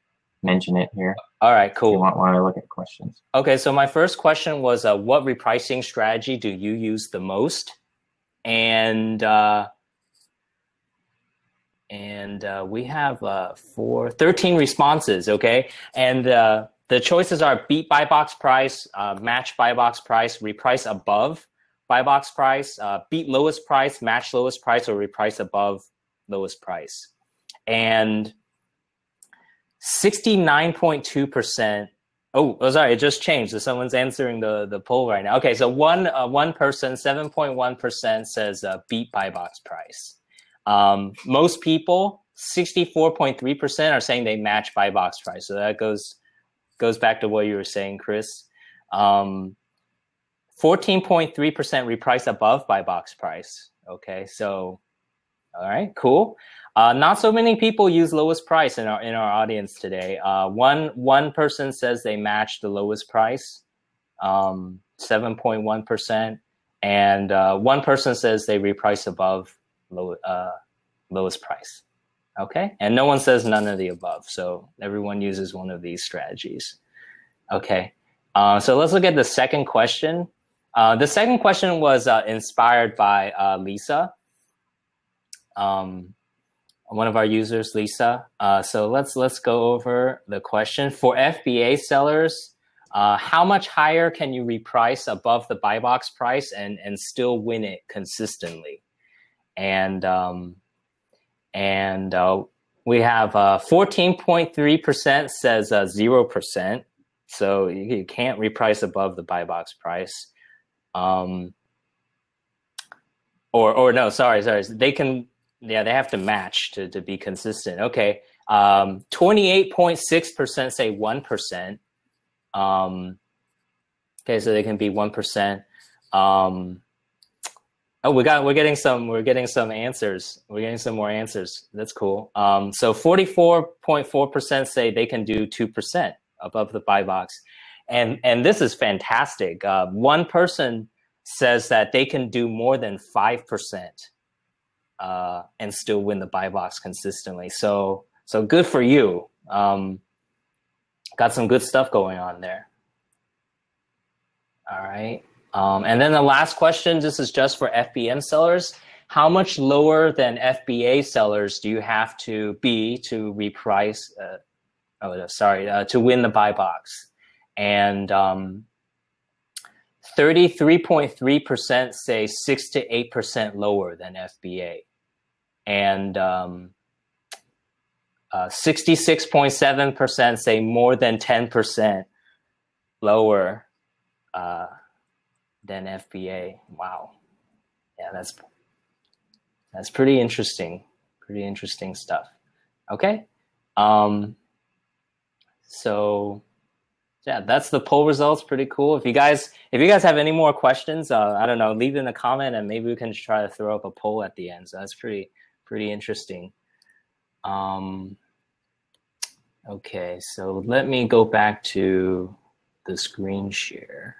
mention it here. All right, cool. If you want to look at questions. Okay, so my first question was, what repricing strategy do you use the most? And we have 13 responses, okay? And the choices are beat buy box price, match buy box price, reprice above buy box price, beat lowest price, match lowest price, or reprice above lowest price. And 69.2%. Oh, sorry, it just changed. So someone's answering the poll right now. Okay, so one person, 7.1% says beat buy box price. Most people, 64.3% are saying they match buy box price. So that goes goes back to what you were saying, Chris. 14.3% reprice above buy box price. Okay, so all right, cool. Not so many people use lowest price in our audience today. One person says they match the lowest price, 7.1%, and one person says they reprice above lowest price. Okay, and no one says none of the above. So everyone uses one of these strategies. Okay, so let's look at the second question. The second question was inspired by Lisa. One of our users, Lisa. So let's go over the question. For FBA sellers, how much higher can you reprice above the buy box price and still win it consistently? And we have 14.3% says 0%. So you can't reprice above the buy box price. Or no, sorry. They can. Yeah, they have to match to be consistent. Okay, 28.6% say 1%. Okay, so they can be 1%. Oh, we're getting some answers. We're getting some more answers. That's cool. So 44.4% say they can do 2% above the buy box, and this is fantastic. One person says that they can do more than 5%. And still win the buy box consistently. So good for you. Got some good stuff going on there. All right. And then the last question, this is just for FBM sellers. How much lower than FBA sellers do you have to be to reprice, to win the buy box? And 33.3% say 6 to 8% lower than FBA. And 66.7% say more than 10% lower than FBA. Wow. Yeah, that's pretty interesting. Pretty interesting stuff. Okay. So yeah, that's the poll results. Pretty cool. If you guys have any more questions, I don't know, leave it in a comment and maybe we can try to throw up a poll at the end. So that's pretty interesting. Okay, so let me go back to the screen share.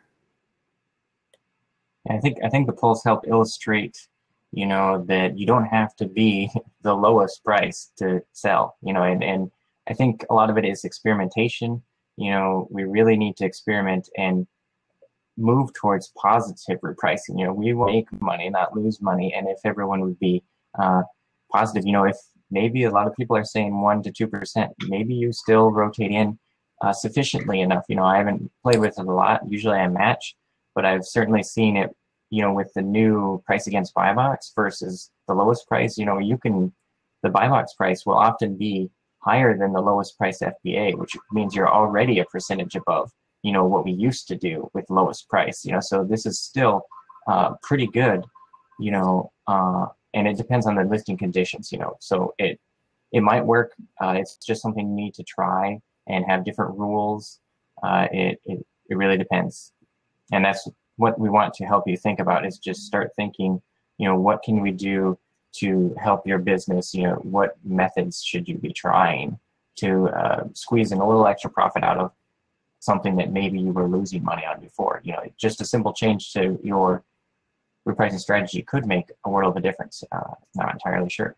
I think the polls help illustrate, that you don't have to be the lowest price to sell, and I think a lot of it is experimentation. We really need to experiment and move towards positive repricing. We will make money, not lose money. And if everyone would be positive, if maybe a lot of people are saying 1 to 2%, maybe you still rotate in sufficiently enough. I haven't played with it a lot. Usually I match, but I've certainly seen it, with the new price against buy box versus the lowest price. The buy box price will often be higher than the lowest price FBA, which means you're already a percentage above, what we used to do with lowest price. So this is still pretty good, and it depends on the listing conditions, so it might work. It's just something you need to try and have different rules. It really depends. And that's what we want to help you think about, is just start thinking, what can we do to help your business? What methods should you be trying to squeeze in a little extra profit out of something that maybe you were losing money on before? Just a simple change to your repricing strategy could make a world of a difference. Not entirely sure.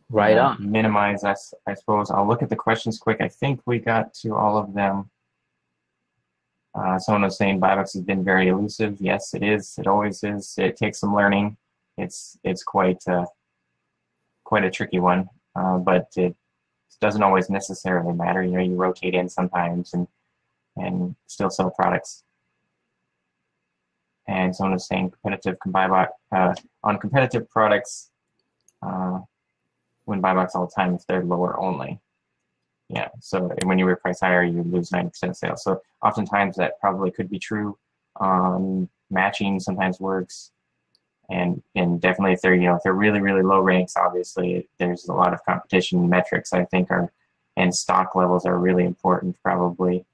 Right on. Minimize, I suppose. I'll look at the questions quick. I think we got to all of them. Someone was saying buybacks has been very elusive. Yes, it is. It always is. It takes some learning. It's quite a tricky one, but it doesn't always necessarily matter. You rotate in sometimes and still sell products. And someone was saying competitive buyback on competitive products, win buybacks all the time if they're lower only. Yeah, so when you reprice higher, you lose 90% of sales. So oftentimes that probably could be true. Matching sometimes works, and definitely if they're really low ranks, obviously there's a lot of competition. Metrics I think are and stock levels are really important probably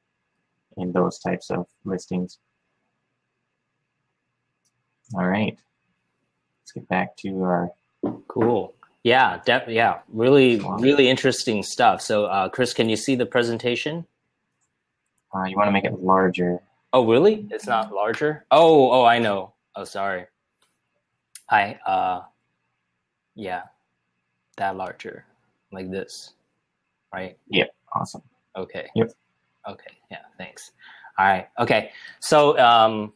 in those types of listings. All right, let's get back to our cool. Yeah, yeah, really interesting stuff. So, Chris, can you see the presentation? You want to make it larger. Oh, really? It's not larger? Oh, I know. Oh, sorry. Yeah, that larger, like this, right? Yep, awesome. Okay. Yep. Okay, yeah, thanks. All right, okay. So,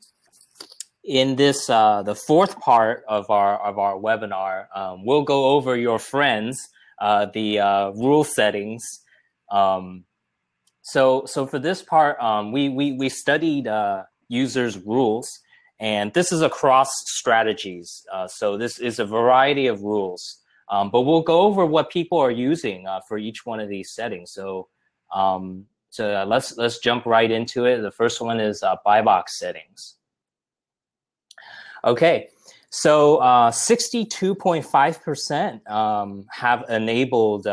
in this, the fourth part of our webinar, we'll go over your friends, the rule settings. So for this part, we studied users' rules, and this is across strategies. So this is a variety of rules, but we'll go over what people are using for each one of these settings. So let's jump right into it. The first one is buy box settings. Okay, so 62.5% have enabled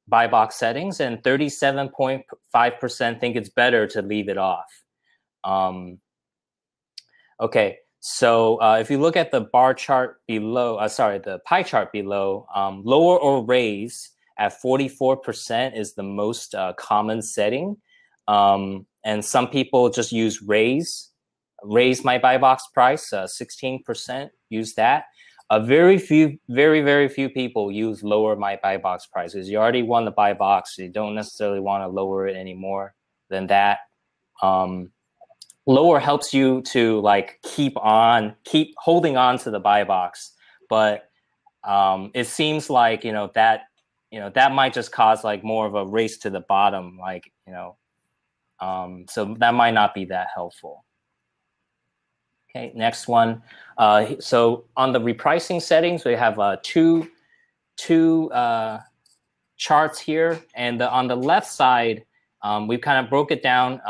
buy box settings, and 37.5% think it's better to leave it off. Okay, so if you look at the bar chart below, the pie chart below, lower or raise at 44% is the most common setting. And some people just use raise my buy box price, 16% use that. Very few people use lower my buy box price, because you already won the buy box. So you don't necessarily want to lower it any more than that. Lower helps you to like keep holding on to the buy box, but it seems like that might just cause like more of a race to the bottom, like so that might not be that helpful. Okay, next one. So on the repricing settings, we have two charts here, and on the left side, we've kind of broke it down.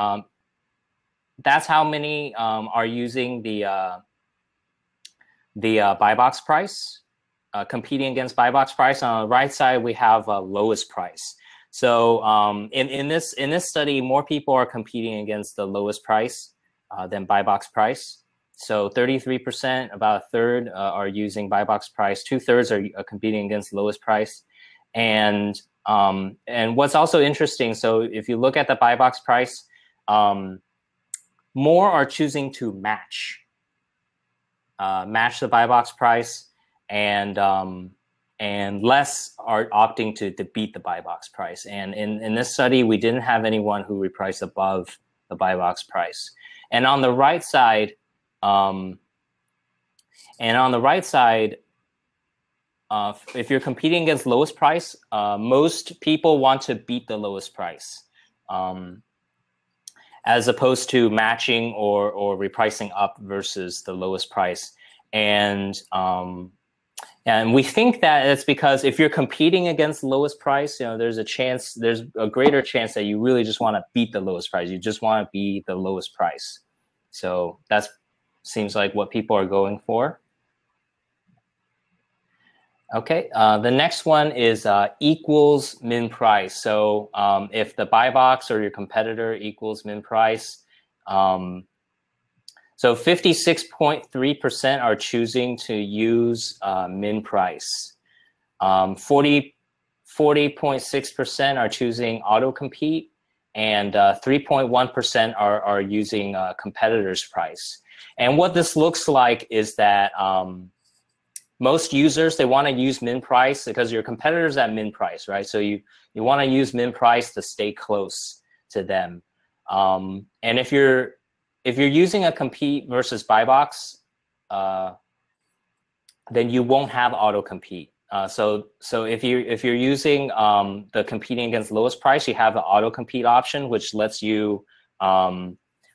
That's how many are using the buy box price, competing against buy box price. On the right side, we have lowest price. So in this study, more people are competing against the lowest price than buy box price. So 33%, about a third, are using buy box price. 2/3 are competing against lowest price. And what's also interesting, so if you look at the buy box price, more are choosing to match the buy box price, and less are opting to beat the buy box price. And in this study, we didn't have anyone who repriced above the buy box price. And on the right side, if you're competing against lowest price, most people want to beat the lowest price, as opposed to matching or repricing up versus the lowest price. And we think that it's because if you're competing against the lowest price, there's a greater chance that you really just want to beat the lowest price. You just want to be the lowest price. So that seems like what people are going for. Okay, the next one is equals min price. So if the buy box or your competitor equals min price, so 56.3% are choosing to use min price. 40.6% are choosing auto compete, and 3.1% are using competitor's price. And what this looks like is that most users, they want to use min price because your competitor's at min price, right? So you want to use min price to stay close to them. And if you're using a compete versus buy box, then you won't have auto compete. So if you're using the competing against lowest price, you have the auto compete option, which lets you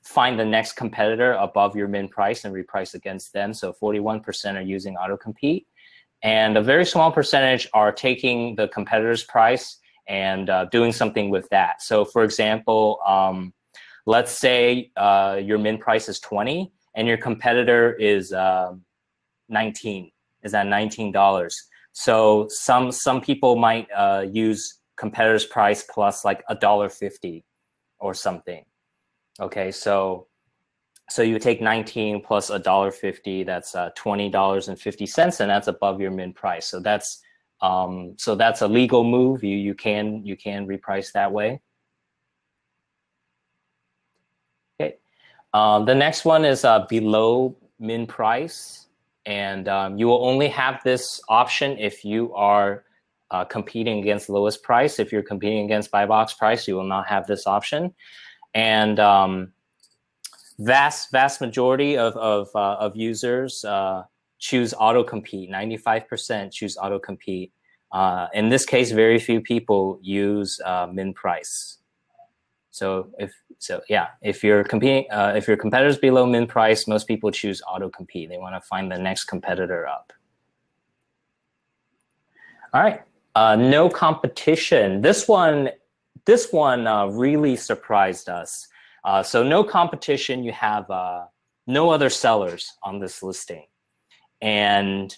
find the next competitor above your min price and reprice against them. So 41% are using auto compete, and a very small percentage are taking the competitor's price and doing something with that. So for example, let's say your min price is 20 and your competitor is at $19. So some people might use competitor's price plus like $1.50 or something. Okay, so you take 19 plus $1.50, that's $20.50, and that's above your min price. So that's a legal move. You can reprice that way. Okay, the next one is below min price, and you will only have this option if you are competing against lowest price. If you're competing against buy box price, you will not have this option. And vast majority of users choose auto compete. 95% choose auto compete. In this case, very few people use min price. So if your competitor's below min price, most people choose auto compete. They want to find the next competitor up. All right, no competition. This one really surprised us. So no competition. You have no other sellers on this listing, and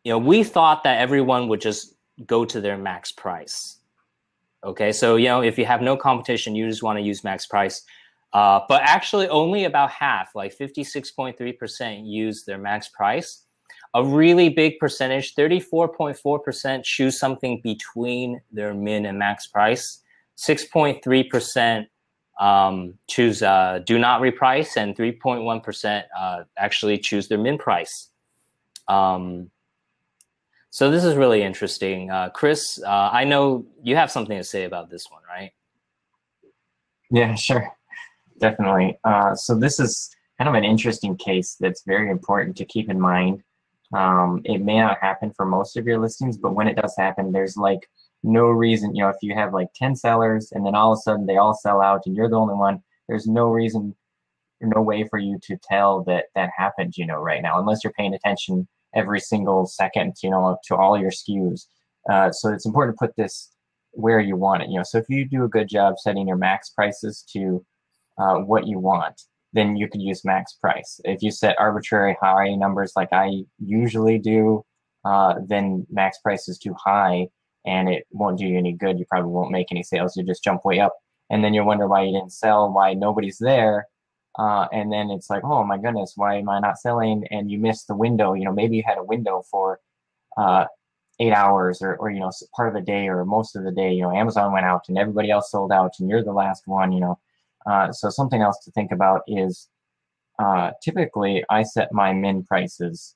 we thought that everyone would just go to their max price. Okay, so if you have no competition, you just want to use max price. But actually, only about half, like 56.3%, use their max price. A really big percentage, 34.4%, choose something between their min and max price. 6.3% choose do not reprice, and 3.1% actually choose their min price. So this is really interesting. Chris, I know you have something to say about this one, right? Yeah, sure. Definitely. So this is kind of an interesting case that's very important to keep in mind. It may not happen for most of your listings, but when it does happen, there's like no reason, if you have like 10 sellers and then all of a sudden they all sell out and you're the only one, there's no reason, no way for you to tell that that happened, right now, unless you're paying attention every single second, to all your SKUs. So it's important to put this where you want it, So if you do a good job setting your max prices to what you want, then you could use max price. If you set arbitrary high numbers like I usually do, then max price is too high and it won't do you any good. You probably won't make any sales. You just jump way up. And then you wonder why you didn't sell, why nobody's there. And then it's like, oh my goodness, why am I not selling? And you missed the window. Maybe you had a window for 8 hours or part of the day or most of the day. Amazon went out and everybody else sold out and you're the last one. So something else to think about is typically I set my min prices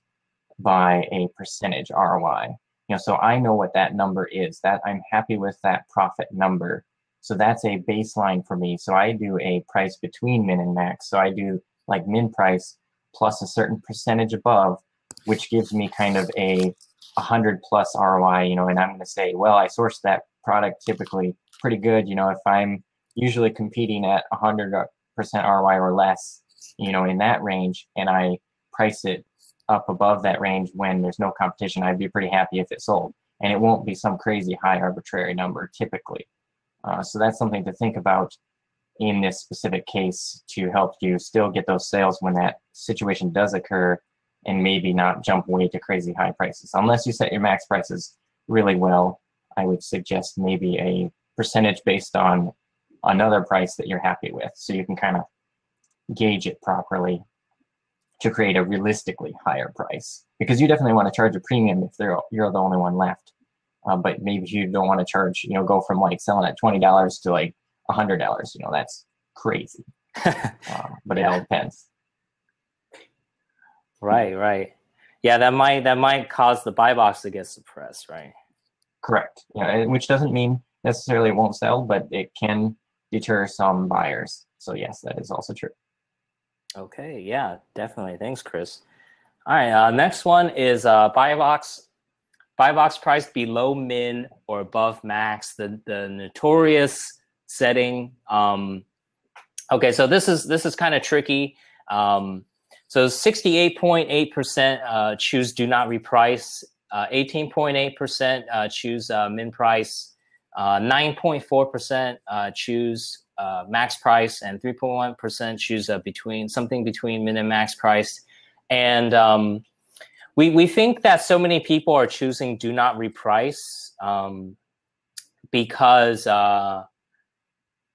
by a percentage ROI. So I know what that number is, that I'm happy with that profit number. So that's a baseline for me. So I do a price between min and max. So I do like min price plus a certain percentage above, which gives me kind of a 100+ ROI, and I'm going to say, well, I sourced that product typically pretty good. If I'm usually competing at 100% ROI or less, in that range, and I price it up above that range when there's no competition, I'd be pretty happy if it sold. And it won't be some crazy high arbitrary number typically. So that's something to think about in this specific case to help you still get those sales when that situation does occur, and maybe not jump way to crazy high prices. Unless you set your max prices really well, I would suggest maybe a percentage based on another price that you're happy with, so you can kind of gauge it properly to create a realistically higher price. Because you definitely want to charge a premium if you're the only one left. But maybe you don't want to charge, go from like selling at $20 to like $100. That's crazy. But it all depends. Right. Yeah, that might cause the buy box to get suppressed, right? Correct. Which doesn't mean necessarily it won't sell, but it can deter some buyers. So yes, that is also true. Okay, yeah, definitely. Thanks, Chris. All right, next one is buy box price below min or above max, the notorious setting. Okay, so this is kind of tricky. So 68.8% choose do not reprice, 18.8% choose min price, 9.4% choose max price, and 3.1% choose something between min and max price. And we think that so many people are choosing do not reprice because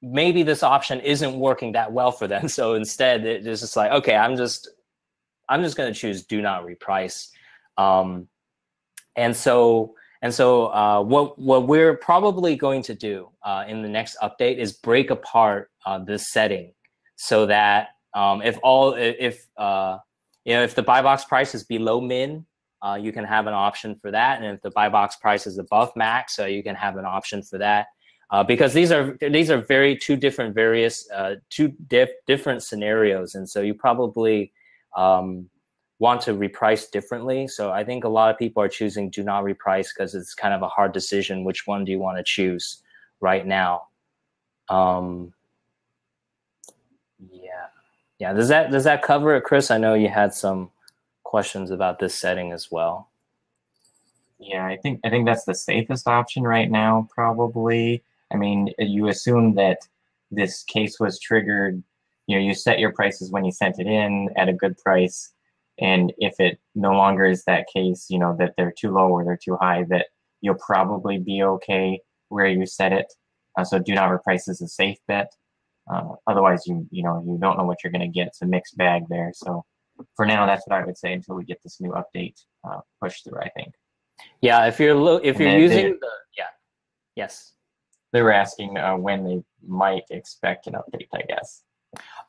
maybe this option isn't working that well for them. So instead, it's just like, okay, I'm just going to choose do not reprice. And so what we're probably going to do in the next update is break apart this setting so that if the buy box price is below min, you can have an option for that, and if the buy box price is above max, you can have an option for that. Because these are two different different scenarios, and so you probably want to reprice differently. So I think a lot of people are choosing do not reprice because it's kind of a hard decision. Which one do you want to choose right now? Yeah. Does that cover it, Chris? I know you had some questions about this setting as well. Yeah, I think that's the safest option right now, probably. I mean, you assume that this case was triggered. You set your prices when you sent it in at a good price. And if it no longer is that case, that they're too low or they're too high, that you'll probably be okay where you set it. So do not reprice is a safe bet. Otherwise, you don't know what you're going to get. It's a mixed bag there. So for now, that's what I would say until we get this new update pushed through, I think. Yeah, if you're using yes. They were asking when they might expect an update, I guess.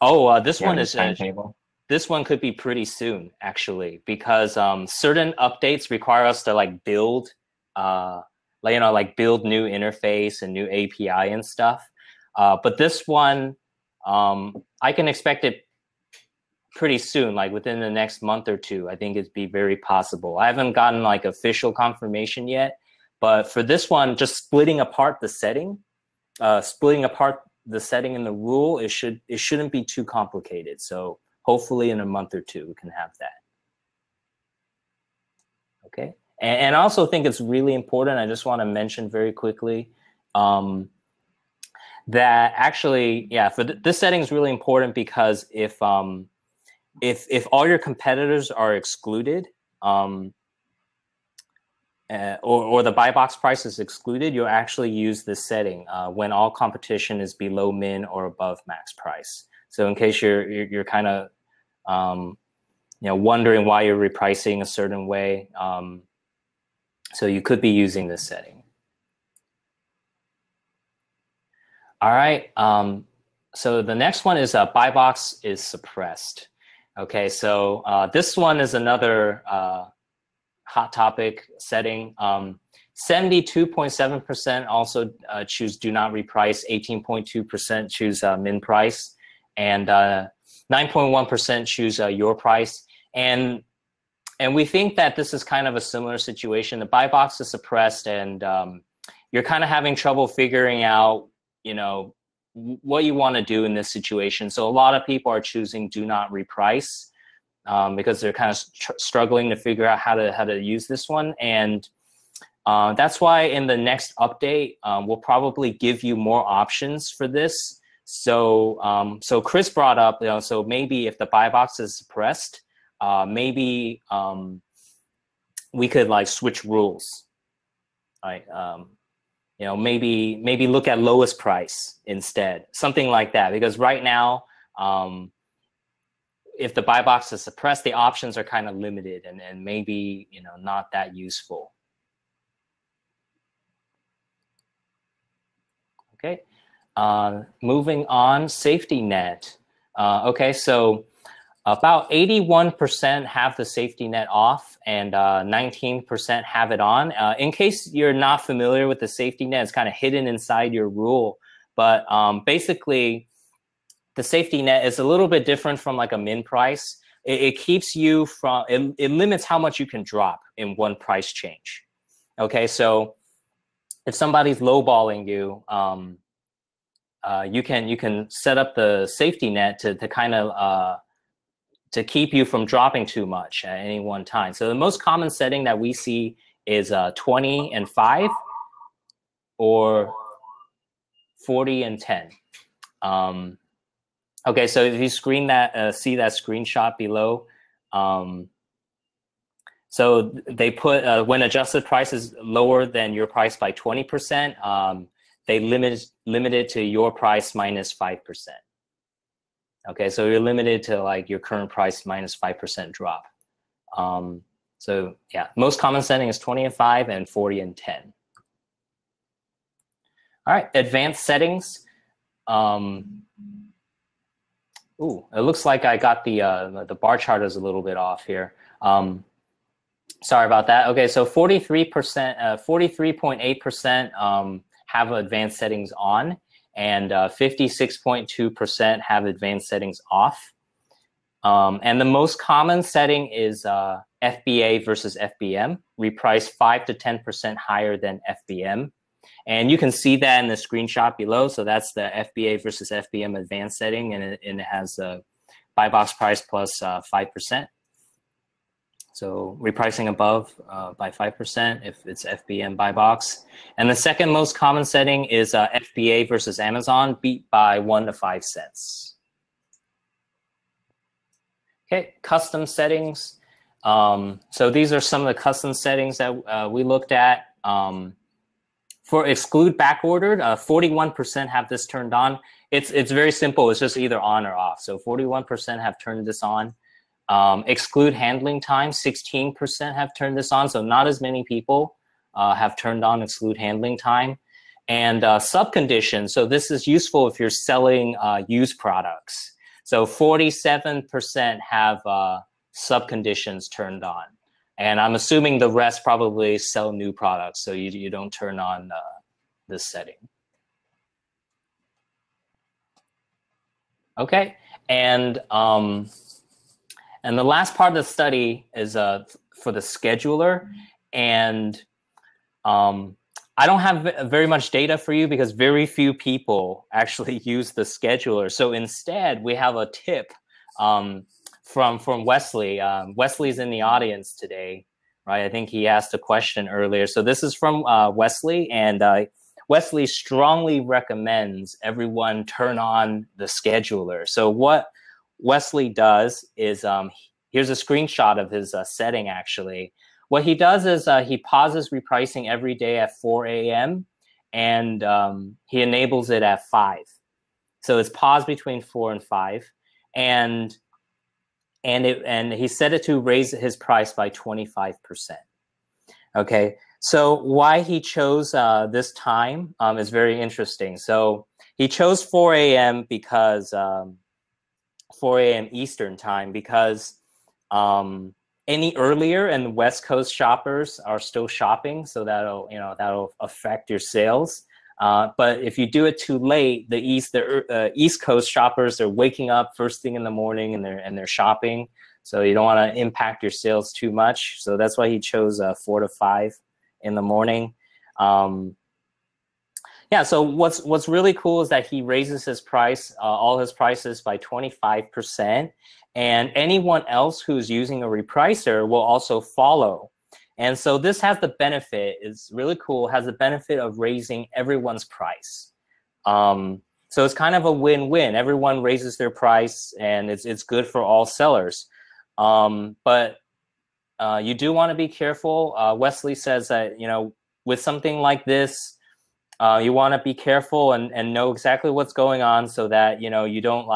Oh, this one is timetable. This one could be pretty soon, actually, because certain updates require us to build, build new interface and new API and stuff. But this one, I can expect it pretty soon, within the next month or two. I think it'd be very possible. I haven't gotten official confirmation yet, but for this one, just splitting apart the setting, in the rule, it shouldn't be too complicated. So hopefully in a month or two, we can have that. Okay. And I also think it's really important, I just want to mention very quickly, that actually, this setting is really important because if all your competitors are excluded, or the buy box price is excluded, you'll actually use this setting when all competition is below min or above max price. So in case you're kind of wondering why you're repricing a certain way, so you could be using this setting. All right. So the next one is buy box is suppressed. Okay. So this one is another hot topic setting. 72.7% also choose do not reprice. 18.2% choose min price, and 9.1% choose your price. And we think that this is kind of a similar situation. The buy box is suppressed, and you're kind of having trouble figuring out, what you want to do in this situation. So a lot of people are choosing do not reprice because they're kind of struggling to figure out how to use this one. And that's why in the next update, we'll probably give you more options for this. So so Chris brought up, so maybe if the buy box is suppressed, maybe we could switch rules, right? Maybe look at lowest price instead, something like that. Because right now, if the buy box is suppressed, the options are kind of limited and maybe not that useful. Okay, moving on, safety net. Okay, so about 81% have the safety net off, and 19% have it on. In case you're not familiar with the safety net, it's kind of hidden inside your rule. But basically, the safety net is a little bit different from a min price. It keeps you from, it limits how much you can drop in one price change. Okay, so if somebody's lowballing you, you can set up the safety net to kind of to keep you from dropping too much at any one time. So the most common setting that we see is 20 and 5 or 40 and 10. Okay, so if you see that screenshot below, so they put when adjusted price is lower than your price by 20%, they limit it to your price minus 5%. Okay, so you're limited to like your current price minus 5% drop. So yeah, most common setting is 20 and 5 and 40 and 10. All right, advanced settings. Ooh, it looks like I got the bar chart is a little bit off here. Sorry about that. Okay, so 43%, 43.8% have advanced settings on, and 56.2% have advanced settings off. And the most common setting is FBA versus FBM. Reprice 5 to 10% higher than FBM. And you can see that in the screenshot below. So that's the FBA versus FBM advanced setting, and it has a buy box price plus 5%. So repricing above by 5% if it's FBM buy box. And the second most common setting is FBA versus Amazon, beat by 1 to 5 cents. Okay, custom settings. So these are some of the custom settings that we looked at. For exclude backordered, 41% have this turned on. It's very simple. It's just either on or off. So 41% have turned this on. Exclude handling time, 16% have turned this on. So not as many people have turned on exclude handling time. And subconditions. So this is useful if you're selling used products. So 47% have subconditions turned on. And I'm assuming the rest probably sell new products, so you don't turn on this setting. Okay, and the last part of the study is for the scheduler, and I don't have very much data for you because very few people actually use the scheduler. So instead, we have a tip from Wesley. Wesley's in the audience today, right? I think he asked a question earlier. So this is from Wesley, and Wesley strongly recommends everyone turn on the scheduler. So what Wesley does is, here's a screenshot of his setting actually. What he does is he pauses repricing every day at 4 a.m. and he enables it at 5. So it's paused between 4 and 5. And he set it to raise his price by 25%. Okay, so why he chose this time is very interesting. So he chose 4 a.m. because 4 a.m. Eastern time, because any earlier and West Coast shoppers are still shopping, so that'll affect your sales. But if you do it too late, the East Coast shoppers are waking up first thing in the morning and they're shopping. So you don't want to impact your sales too much. So that's why he chose 4 to 5 in the morning. Yeah. So what's really cool is that he raises his price, all his prices by 25%, and anyone else who's using a repricer will also follow. And so this has the benefit, it's really cool, has the benefit of raising everyone's price. So it's kind of a win-win. Everyone raises their price and it's good for all sellers. But you do want to be careful. Wesley says that, with something like this, you want to be careful and know exactly what's going on so that, you don't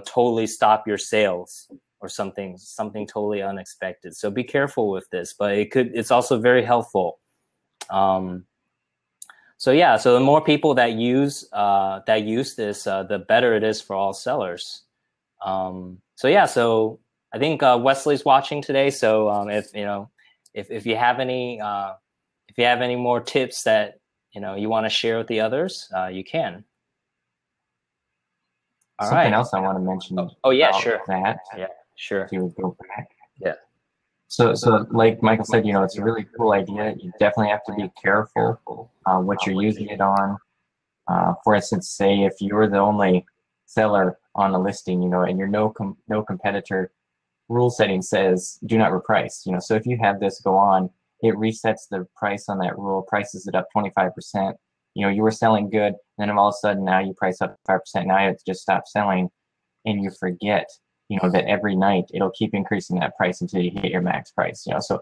totally stop your sales or something totally unexpected. So be careful with this, but it's also very helpful. So yeah, so the more people that use this, the better it is for all sellers. So yeah, so I think Wesley's watching today. So if you have any more tips that you want to share with the others, you can. All Something right. else I want to mention. Oh yeah, sure. That. Yeah, sure. To go back. Yeah. So like Michael said, it's a really cool idea. You definitely have to be careful what you're using it on. For instance, say if you're the only seller on a listing, and your no competitor rule setting says do not reprice. So if you have this go on, it resets the price on that rule, prices it up 25%. You were selling good, then all of a sudden now you price up 5%. Now you have to just stop selling, and you forget, that every night it'll keep increasing that price until you hit your max price. So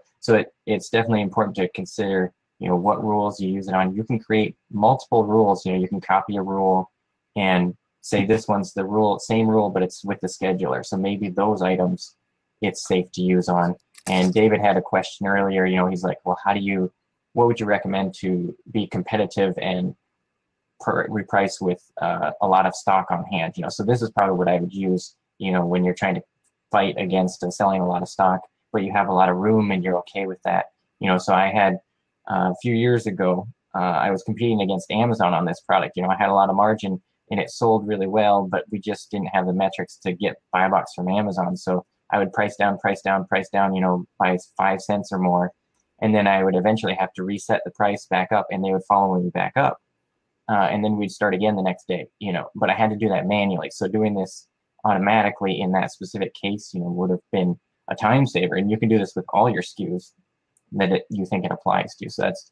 it's definitely important to consider, what rules you use it on. You can create multiple rules. You can copy a rule and say this one's the rule, same rule, but it's with the scheduler. So maybe those items it's safe to use on. And David had a question earlier. He's like, well, what would you recommend to be competitive and reprice with a lot of stock on hand? So this is probably what I would use. When you're trying to fight against selling a lot of stock, but you have a lot of room and you're okay with that. So I had a few years ago, I was competing against Amazon on this product. I had a lot of margin and it sold really well, but we just didn't have the metrics to get buy box from Amazon. So I would price down, by 5 cents or more. And then I would eventually have to reset the price back up and they would follow me back up. And then we'd start again the next day, but I had to do that manually. So doing this automatically in that specific case, would have been a time saver. And you can do this with all your SKUs that you think it applies to. So that's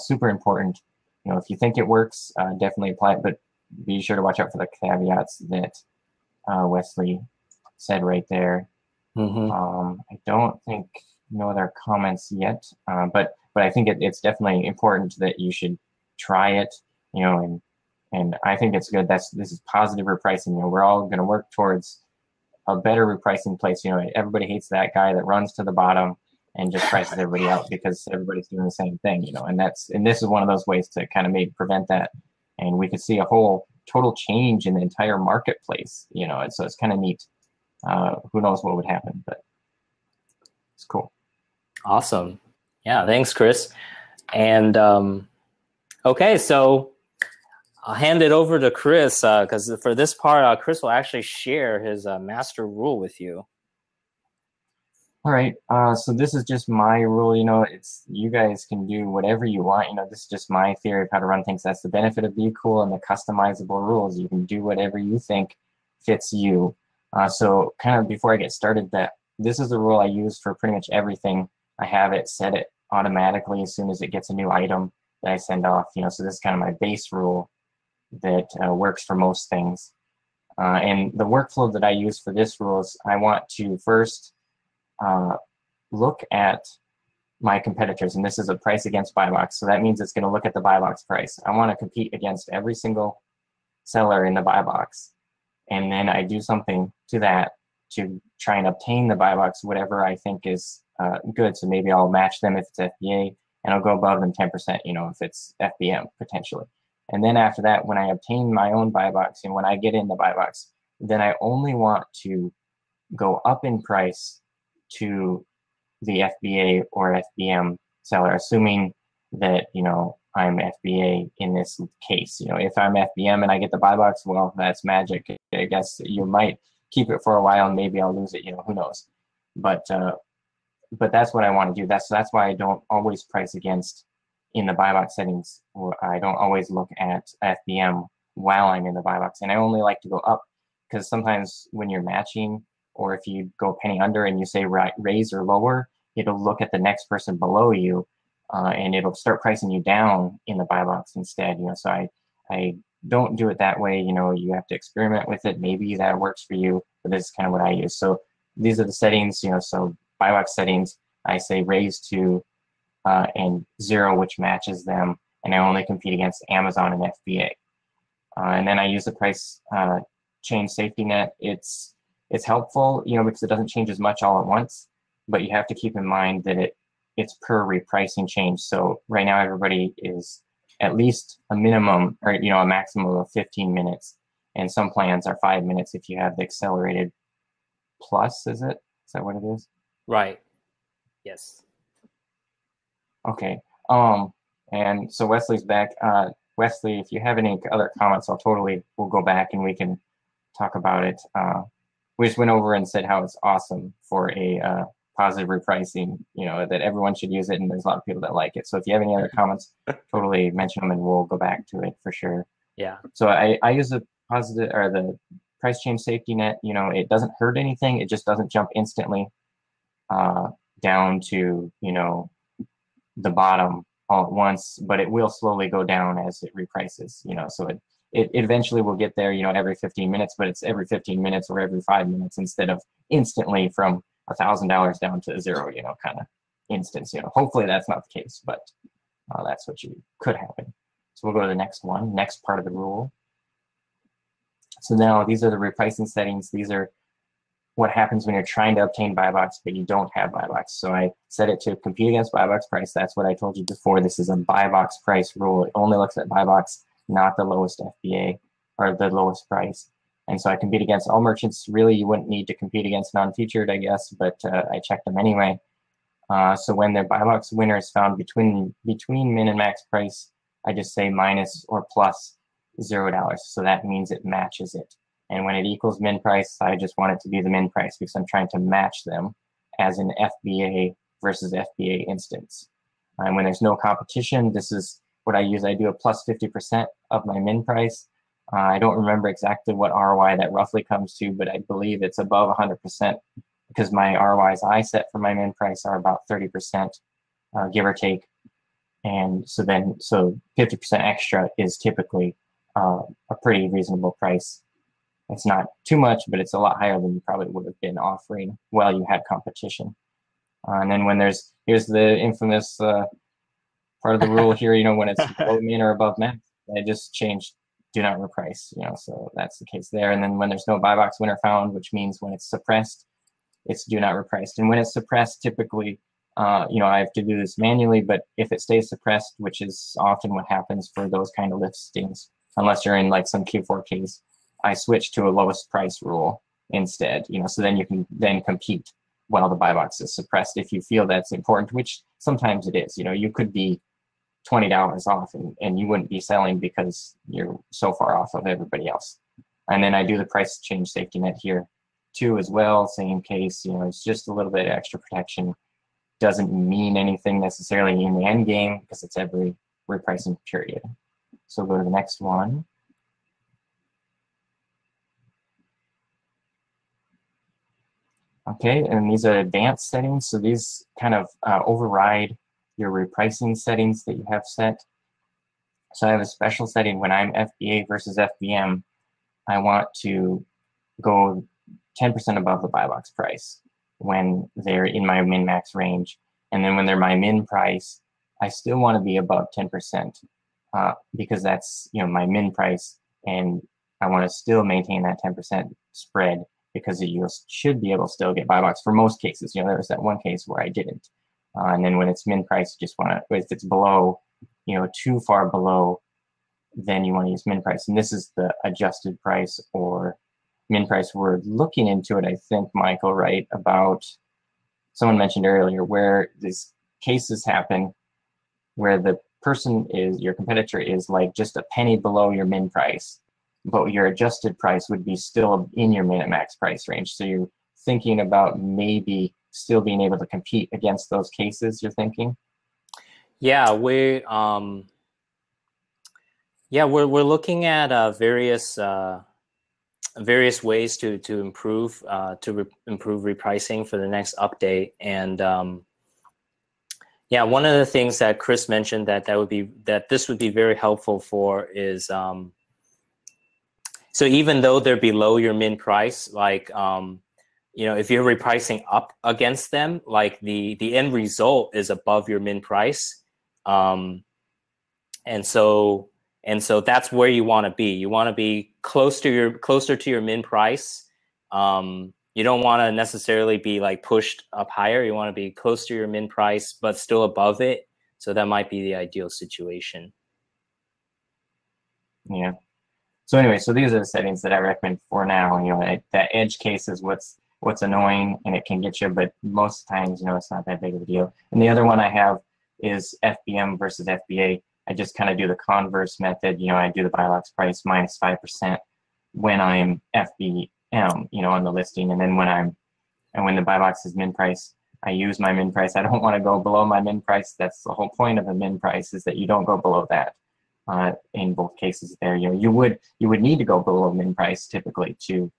super important. If you think it works, definitely apply it, but be sure to watch out for the caveats that Wesley said right there. I don't think no other comments yet, but I think it's definitely important that you should try it, and I think it's good. This is positive repricing. We're all going to work towards a better repricing place. Everybody hates that guy that runs to the bottom and just prices everybody out because everybody's doing the same thing, and this is one of those ways to kind of maybe prevent that. And we could see a whole total change in the entire marketplace, and so it's kind of neat. Who knows what would happen, but it's cool. Awesome. Yeah, thanks, Chris. And okay, so I'll hand it over to Chris because for this part, Chris will actually share his master rule with you. All right. So this is just my rule. You guys can do whatever you want. This is just my theory of how to run things. That's the benefit of BQool and the customizable rules. You can do whatever you think fits you. So kind of before I get started, this is the rule I use for pretty much everything. I have it set it automatically as soon as it gets a new item that I send off. So this is kind of my base rule that works for most things. And the workflow that I use for this rule is I want to first look at my competitors, and this is a price against buy box. So that means it's going to look at the buy box price. I want to compete against every single seller in the buy box. And then I do something to that to try and obtain the buy box, whatever I think is good. So maybe I'll match them if it's FBA, and I'll go above them 10%, if it's FBM potentially. And then after that, when I obtain my own buy box and when I get in the buy box, then I only want to go up in price to the FBA or FBM seller, assuming that, I'm FBA in this case. If I'm FBM and I get the buy box, well, that's magic. I guess you might keep it for a while and maybe I'll lose it, who knows. But that's what I want to do. That's why I don't always price against in the buy box settings. I don't always look at FBM while I'm in the buy box. And I only like to go up because sometimes when you're matching, or if you go penny under and you say raise or lower, it'll look at the next person below you and it'll start pricing you down in the buy box instead. So I don't do it that way. You have to experiment with it. Maybe that works for you, but this is kind of what I use. So these are the settings, so buy box settings, I say raise to and 0, which matches them, and I only compete against Amazon and FBA. And then I use the price change safety net. It's helpful, because it doesn't change as much all at once, but you have to keep in mind that it's per repricing change. So right now everybody is at least a minimum or a maximum of 15 minutes, and some plans are 5 minutes if you have the accelerated plus. Is that what it is? Right. Yes. Okay. And so Wesley's back. Wesley, if you have any other comments, we'll go back and we can talk about it. We just went over and said how it's awesome for a positive repricing, that everyone should use it, and there's a lot of people that like it. So if you have any other comments, totally mention them and we'll go back to it for sure. Yeah. So I use the price change safety net. It doesn't hurt anything. It just doesn't jump instantly down to, the bottom all at once, but it will slowly go down as it reprices, so it eventually will get there, every 15 minutes, but it's every 15 minutes or every 5 minutes instead of instantly from $1,000 down to 0, kind of instance. Hopefully that's not the case, but that's what you could happen. So we'll go to the next one, next part of the rule. So now these are the repricing settings. These are what happens when you're trying to obtain buy box, but you don't have buy box. So I set it to compete against buy box price. That's what I told you before. This is a buy box price rule. It only looks at buy box, not the lowest FBA or the lowest price. And so I compete against all merchants. Really, you wouldn't need to compete against non-featured, I guess, but I checked them anyway. So when the buy box winner is found between min and max price, I just say minus or plus $0. So that means it matches it. And when it equals min price, I just want it to be the min price because I'm trying to match them as an FBA versus FBA instance. And when there's no competition, this is what I use. I do a plus 50% of my min price. I don't remember exactly what ROI that roughly comes to, but I believe it's above 100% because my ROIs I set for my min price are about 30%, give or take. And so 50% extra is typically a pretty reasonable price. It's not too much, but it's a lot higher than you probably would have been offering while you had competition. And then when here's the infamous part of the rule here, when it's below min or above max, I just changed do not reprice, so that's the case there. And then when there's no buy box winner found, which means when it's suppressed, it's do not repriced. And when it's suppressed, typically, I have to do this manually, but if it stays suppressed, which is often what happens for those kind of listings, unless you're in like some Q4 case, I switch to a lowest price rule instead, so then you can then compete while the buy box is suppressed if you feel that's important, which sometimes it is. You could be $20 off and you wouldn't be selling because you're so far off of everybody else. And then I do the price change safety net here too as well, same case, it's just a little bit of extra protection. Doesn't mean anything necessarily in the end game because it's every repricing period. So go to the next one. Okay, and these are advanced settings. So these kind of override your repricing settings that you have set. So I have a special setting when I'm FBA versus FBM. I want to go 10% above the buy box price when they're in my min-max range. And then when they're my min price, I still want to be above 10% because that's my min price, and I want to still maintain that 10% spread because you should be able to still get buy box for most cases. There was that one case where I didn't. And then when it's min price, you just want to, if it's below, too far below, then you want to use min price. And this is the adjusted price or min price. We're looking into it, I think, Michael, right, about, someone mentioned earlier, where these cases happen where the person your competitor is like just a penny below your min price, but your adjusted price would be still in your min and max price range. So you're thinking about maybe still being able to compete against those cases, you're thinking? Yeah, we're looking at various ways to improve improve repricing for the next update. And one of the things that Chris mentioned that this would be very helpful for is so even though they're below your min price, like if you're repricing up against them, like the end result is above your min price, and so that's where you want to be. You want to be closer to your min price. You don't want to necessarily be like pushed up higher. You want to be close to your min price, but still above it. So that might be the ideal situation. Yeah. So anyway, so these are the settings that I recommend for now. That edge case is what's annoying, and it can get you, but most times, it's not that big of a deal. And the other one I have is FBM versus FBA. I just kind of do the converse method. I do the buy box price minus 5% when I'm FBM, on the listing, and then when the buy box is min price, I use my min price. I don't want to go below my min price. That's the whole point of the min price, is that you don't go below that. In both cases there, you would need to go below min price typically to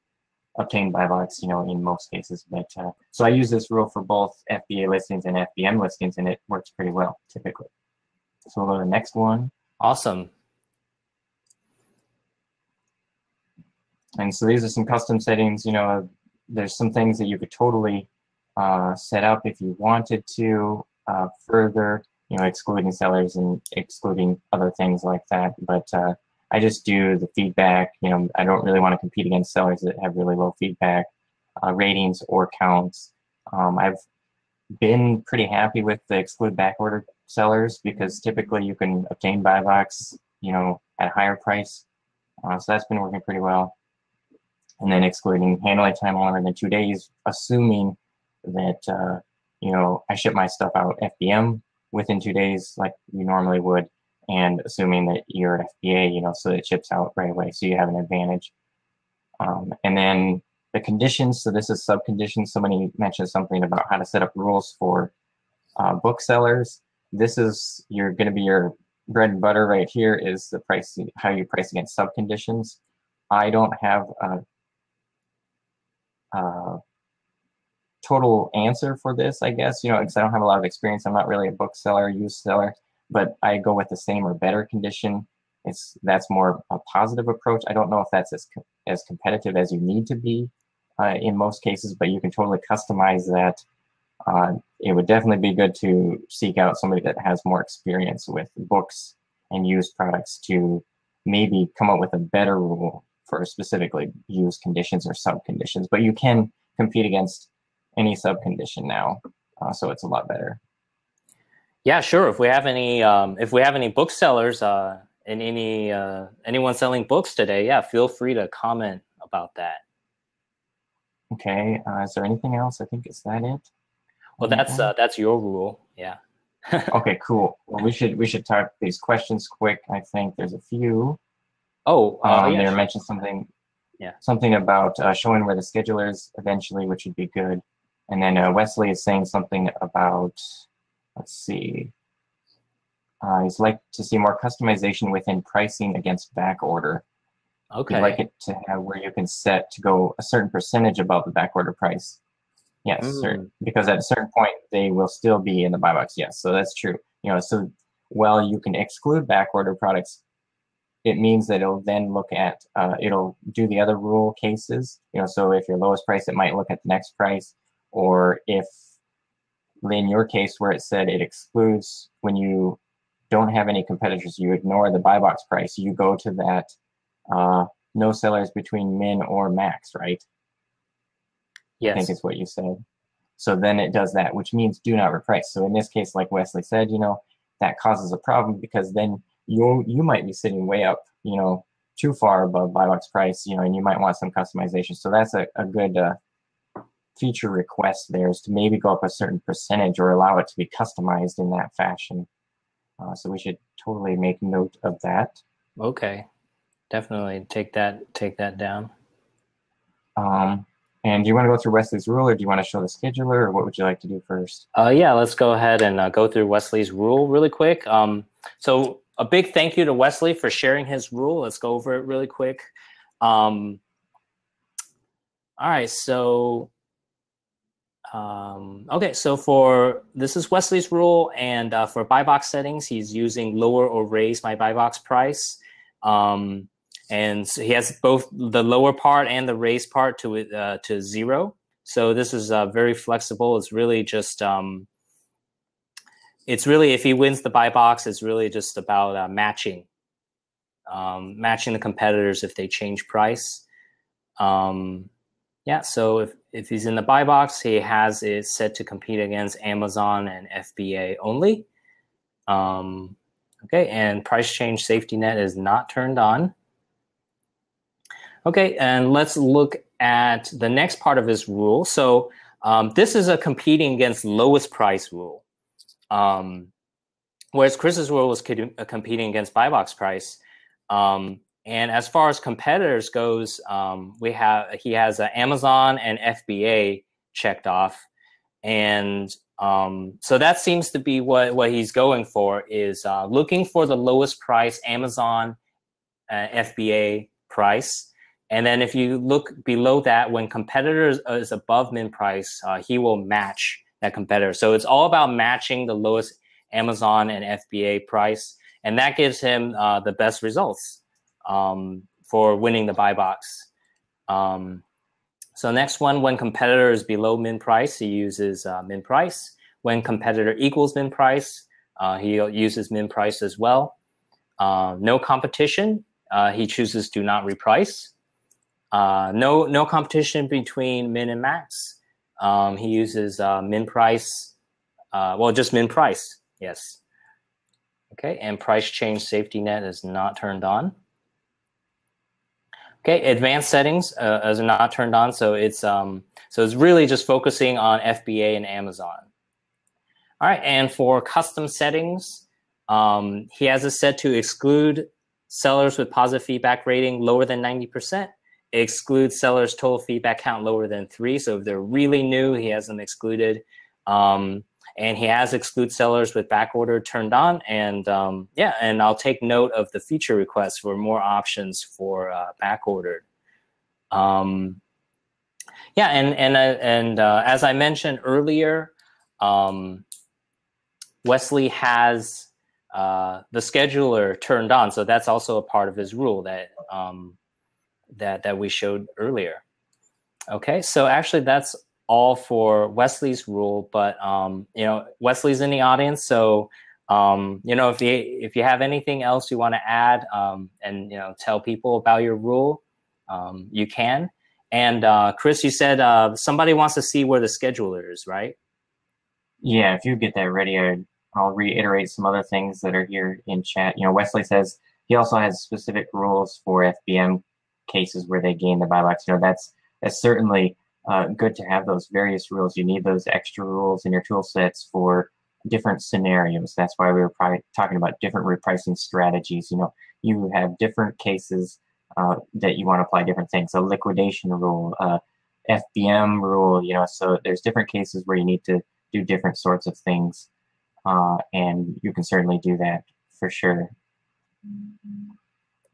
obtain buy box, in most cases. But so I use this rule for both FBA listings and FBM listings, and it works pretty well typically. So we'll go to the next one. Awesome. And so these are some custom settings. There's some things that you could totally set up if you wanted to further. excluding sellers and excluding other things like that. But I just do the feedback. I don't really want to compete against sellers that have really low feedback ratings or counts. I've been pretty happy with the exclude backorder sellers because typically you can obtain buy box, at a higher price. So that's been working pretty well. And then excluding handling time longer than 2 days, assuming that, I ship my stuff out FBM within 2 days like you normally would, and assuming that you're at FBA, so it ships out right away, so you have an advantage. And then the conditions, so this is sub-conditions. Somebody mentioned something about how to set up rules for booksellers. This is going to be your bread and butter right here, is the price, how you price against sub-conditions. I don't have a total answer for this, I guess, because I don't have a lot of experience. I'm not really a bookseller, used seller, but I go with the same or better condition. That's more a positive approach. I don't know if that's as competitive as you need to be in most cases, but you can totally customize that. It would definitely be good to seek out somebody that has more experience with books and used products to maybe come up with a better rule for specifically used conditions or sub-conditions. But you can compete against any sub-condition now, so it's a lot better. Yeah, sure. If we have any booksellers and anyone selling books today, yeah, feel free to comment about that. Okay. Is there anything else? I think, is that it? Well, that's your rule. Yeah. Okay, cool. Well, we should talk these questions quick. I think there's a few. Oh, yeah, they sure. mentioned something. Yeah. Something about showing where the scheduler is eventually, which would be good. And then Wesley is saying something about, let's see. He'd like to see more customization within pricing against back order. Okay. He'd like it to have where you can set to go a certain percentage above the back order price. Yes, because at a certain point they will still be in the buy box. Yes, so that's true. So while you can exclude back order products, it means that it'll then look at, it'll do the other rule cases. So if your lowest price, it might look at the next price, or if in your case where it said it excludes when you don't have any competitors, you ignore the buy box price, you go to that no sellers between min or max, right? Yes. I think is what you said. So then it does that, which means do not reprice. So in this case, like Wesley said, that causes a problem because then you might be sitting way up, too far above buy box price, and you might want some customization. So that's a good feature request there, is to maybe go up a certain percentage or allow it to be customized in that fashion. So we should totally make note of that. Okay, definitely take that down. And do you want to go through Wesley's rule, or do you want to show the scheduler, or what would you like to do first? Yeah, let's go ahead and go through Wesley's rule really quick. So a big thank you to Wesley for sharing his rule. Let's go over it really quick. All right, so okay, so this is Wesley's rule, and for buy box settings, he's using lower or raise my buy box price. And so he has both the lower part and the raise part to 0. So this is very flexible. It's really just, if he wins the buy box, it's really just about matching the competitors if they change price. Yeah, so if he's in the buy box, he has it set to compete against Amazon and FBA only. Okay, and price change safety net is not turned on. Okay, and let's look at the next part of his rule. So this is a competing against lowest price rule, whereas Chris's rule was competing against buy box price. And as far as competitors goes, he has Amazon and FBA checked off, and so that seems to be what he's going for, is looking for the lowest price Amazon FBA price. And then if you look below that, when competitor is above min price, he will match that competitor. So it's all about matching the lowest Amazon and FBA price, and that gives him the best results for winning the buy box. So next one, when competitor is below min price, he uses min price. When competitor equals min price, He uses min price as well. No competition. He chooses do not reprice. No competition between min and max. He uses min price. Well, just min price. Yes. Okay, and price change safety net is not turned on. Okay, advanced settings is not turned on, so it's really just focusing on FBA and Amazon. All right, and for custom settings, he has it set to exclude sellers with positive feedback rating lower than 90%. It excludes sellers' total feedback count lower than 3. So if they're really new, he has them excluded. And he has exclude sellers with back order turned on. And yeah, and I'll take note of the feature requests for more options for back ordered. Yeah, and as I mentioned earlier, Wesley has the scheduler turned on, so that's also a part of his rule that that we showed earlier. Okay, so actually that's all for Wesley's rule, but you know, Wesley's in the audience, so you know, if you have anything else you want to add and you know, tell people about your rule, you can. And Chris, you said somebody wants to see where the scheduler is, right? Yeah, if you get that ready, I'll reiterate some other things that are here in chat. You know, Wesley says he also has specific rules for FBM cases where they gain the buy box. You know, that's certainly good to have those various rules. You need those extra rules in your tool sets for different scenarios. That's why we were probably talking about different repricing strategies. You know, you have different cases that you want to apply different things. A liquidation rule, FBM rule, you know, so there's different cases where you need to do different sorts of things. And you can certainly do that for sure.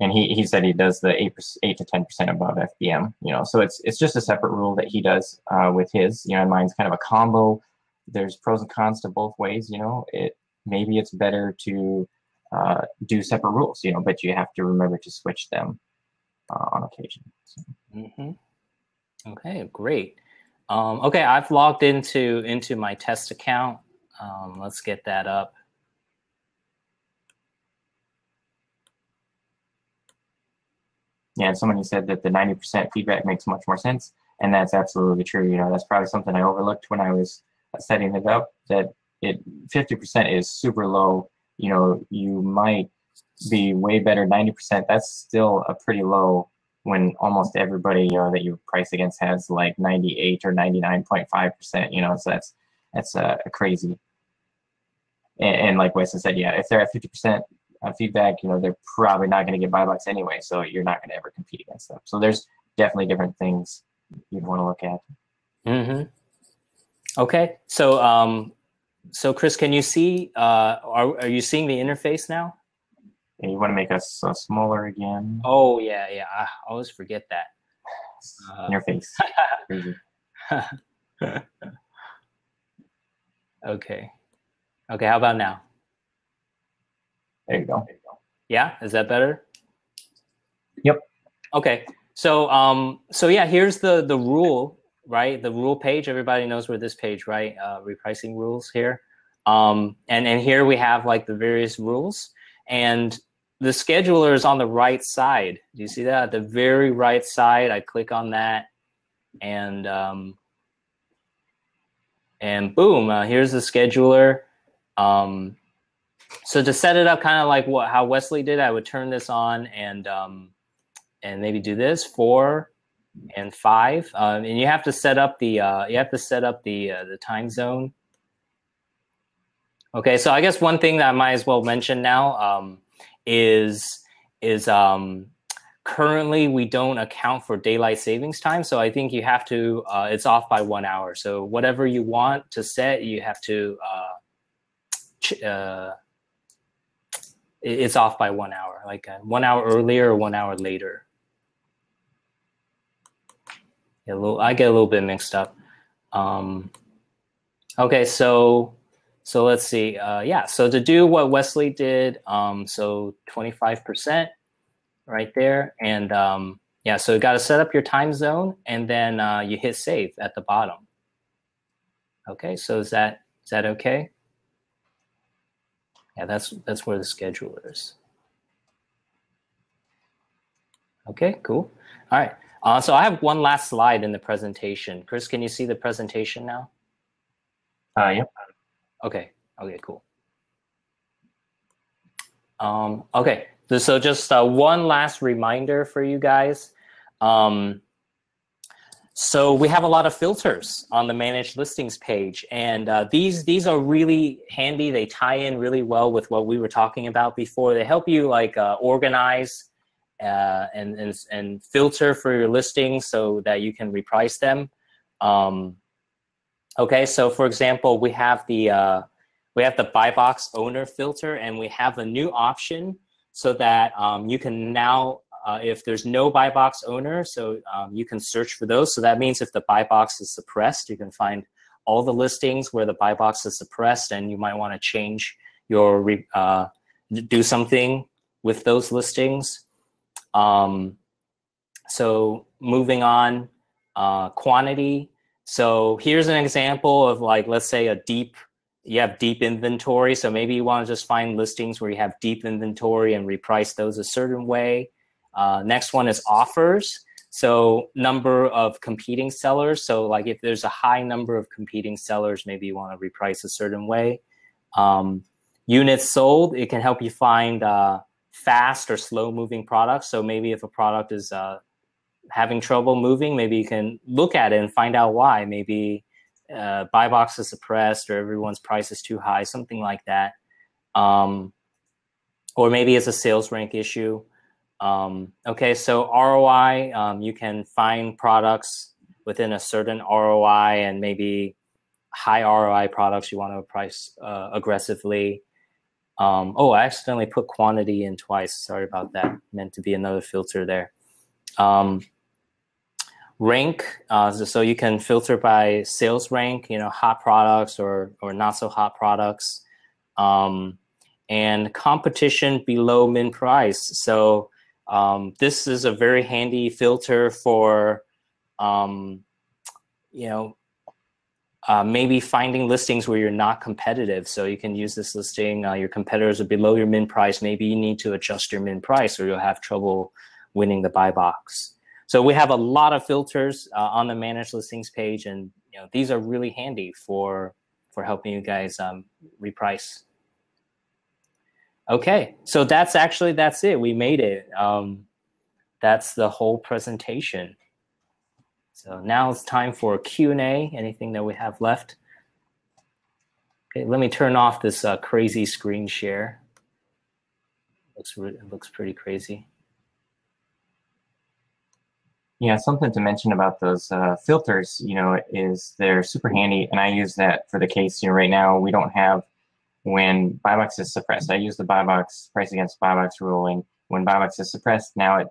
And he said he does the 8 to 10% above FBM, you know, so it's just a separate rule that he does with his, you know, and mine's kind of a combo. There's pros and cons to both ways, you know. Maybe it's better to do separate rules, you know, but you have to remember to switch them on occasion. So. Okay, great. Okay, I've logged into my test account. Let's get that up. Yeah, somebody said that the 90% feedback makes much more sense, and that's absolutely true. You know, that's probably something I overlooked when I was setting it up, that 50% is super low. You know, you might be way better 90%. That's still a pretty low when almost everybody, you know, that you price against has like 98 or 99.5%, you know, so that's crazy. And like Weston said, yeah, if they're at 50% feedback, you know, they're probably not going to get buy box anyway, so you're not going to ever compete against them. So there's definitely different things you'd want to look at. Okay, so so Chris, can you see? Are you seeing the interface now? And you want to make us smaller again? Oh yeah, I always forget that. Interface. Crazy. Okay. Okay, how about now? There you go. Yeah, is that better? Yep. Okay, so so yeah, here's the rule, right? The rule page. Everybody knows where this page, right? Repricing rules here, and here we have like the various rules, and the scheduler is on the right side. Do you see that? At the very right side, I click on that, and boom, here's the scheduler. So to set it up kind of like how Wesley did, I would turn this on and maybe do this 4 and 5, and you have to set up the the time zone. Okay, so I guess one thing that I might as well mention now is currently we don't account for daylight savings time, so I think you have to it's off by 1 hour. So whatever you want to set, you have to it's off by 1 hour, like 1 hour earlier or 1 hour later. I get a little bit mixed up. Okay, so let's see. Yeah, so to do what Wesley did, so 25% right there, and yeah, so you got to set up your time zone, and then you hit save at the bottom. Okay, so is that okay? Yeah, that's where the scheduler is. Okay, cool. All right. So I have one last slide in the presentation. Chris, can you see the presentation now? Yep. Okay. Okay, cool. Okay, so just one last reminder for you guys. So we have a lot of filters on the managed listings page, and these are really handy. They tie in really well with what we were talking about before. They help you like organize and filter for your listings so that you can reprice them. Okay, so for example, we have the buy box owner filter, and we have a new option so that you can now, if there's no buy box owner, so you can search for those. So that means if the buy box is suppressed, you can find all the listings where the buy box is suppressed, and you might want to change your, do something with those listings. So moving on, quantity. So here's an example of like, let's say you have deep inventory. So maybe you want to just find listings where you have deep inventory and reprice those a certain way. Next one is offers. So number of competing sellers. So like if there's a high number of competing sellers, maybe you want to reprice a certain way. Units sold, it can help you find fast or slow moving products. So maybe if a product is having trouble moving, maybe you can look at it and find out why. Maybe buy box is suppressed, or everyone's price is too high, something like that. Or maybe it's a sales rank issue. Okay, so ROI, you can find products within a certain ROI, and maybe high ROI products you want to price aggressively. Oh, I accidentally put quantity in twice. Sorry about that. Meant to be another filter there. Rank, so you can filter by sales rank, hot products or not so hot products. And competition below min price. So this is a very handy filter for, maybe finding listings where you're not competitive. So you can use this listing, your competitors are below your min price. Maybe you need to adjust your min price, or you'll have trouble winning the buy box. So we have a lot of filters on the managed listings page, and these are really handy for helping you guys reprice. Okay, so that's it. We made it. That's the whole presentation. So now it's time for Q&A. Anything that we have left? Okay, let me turn off this crazy screen share. It looks pretty crazy. Yeah, something to mention about those filters, is they're super handy, and I use that for the case. Right now we don't have when buy box is suppressed. I use the buy box price against buy box rule, and when buy box is suppressed, now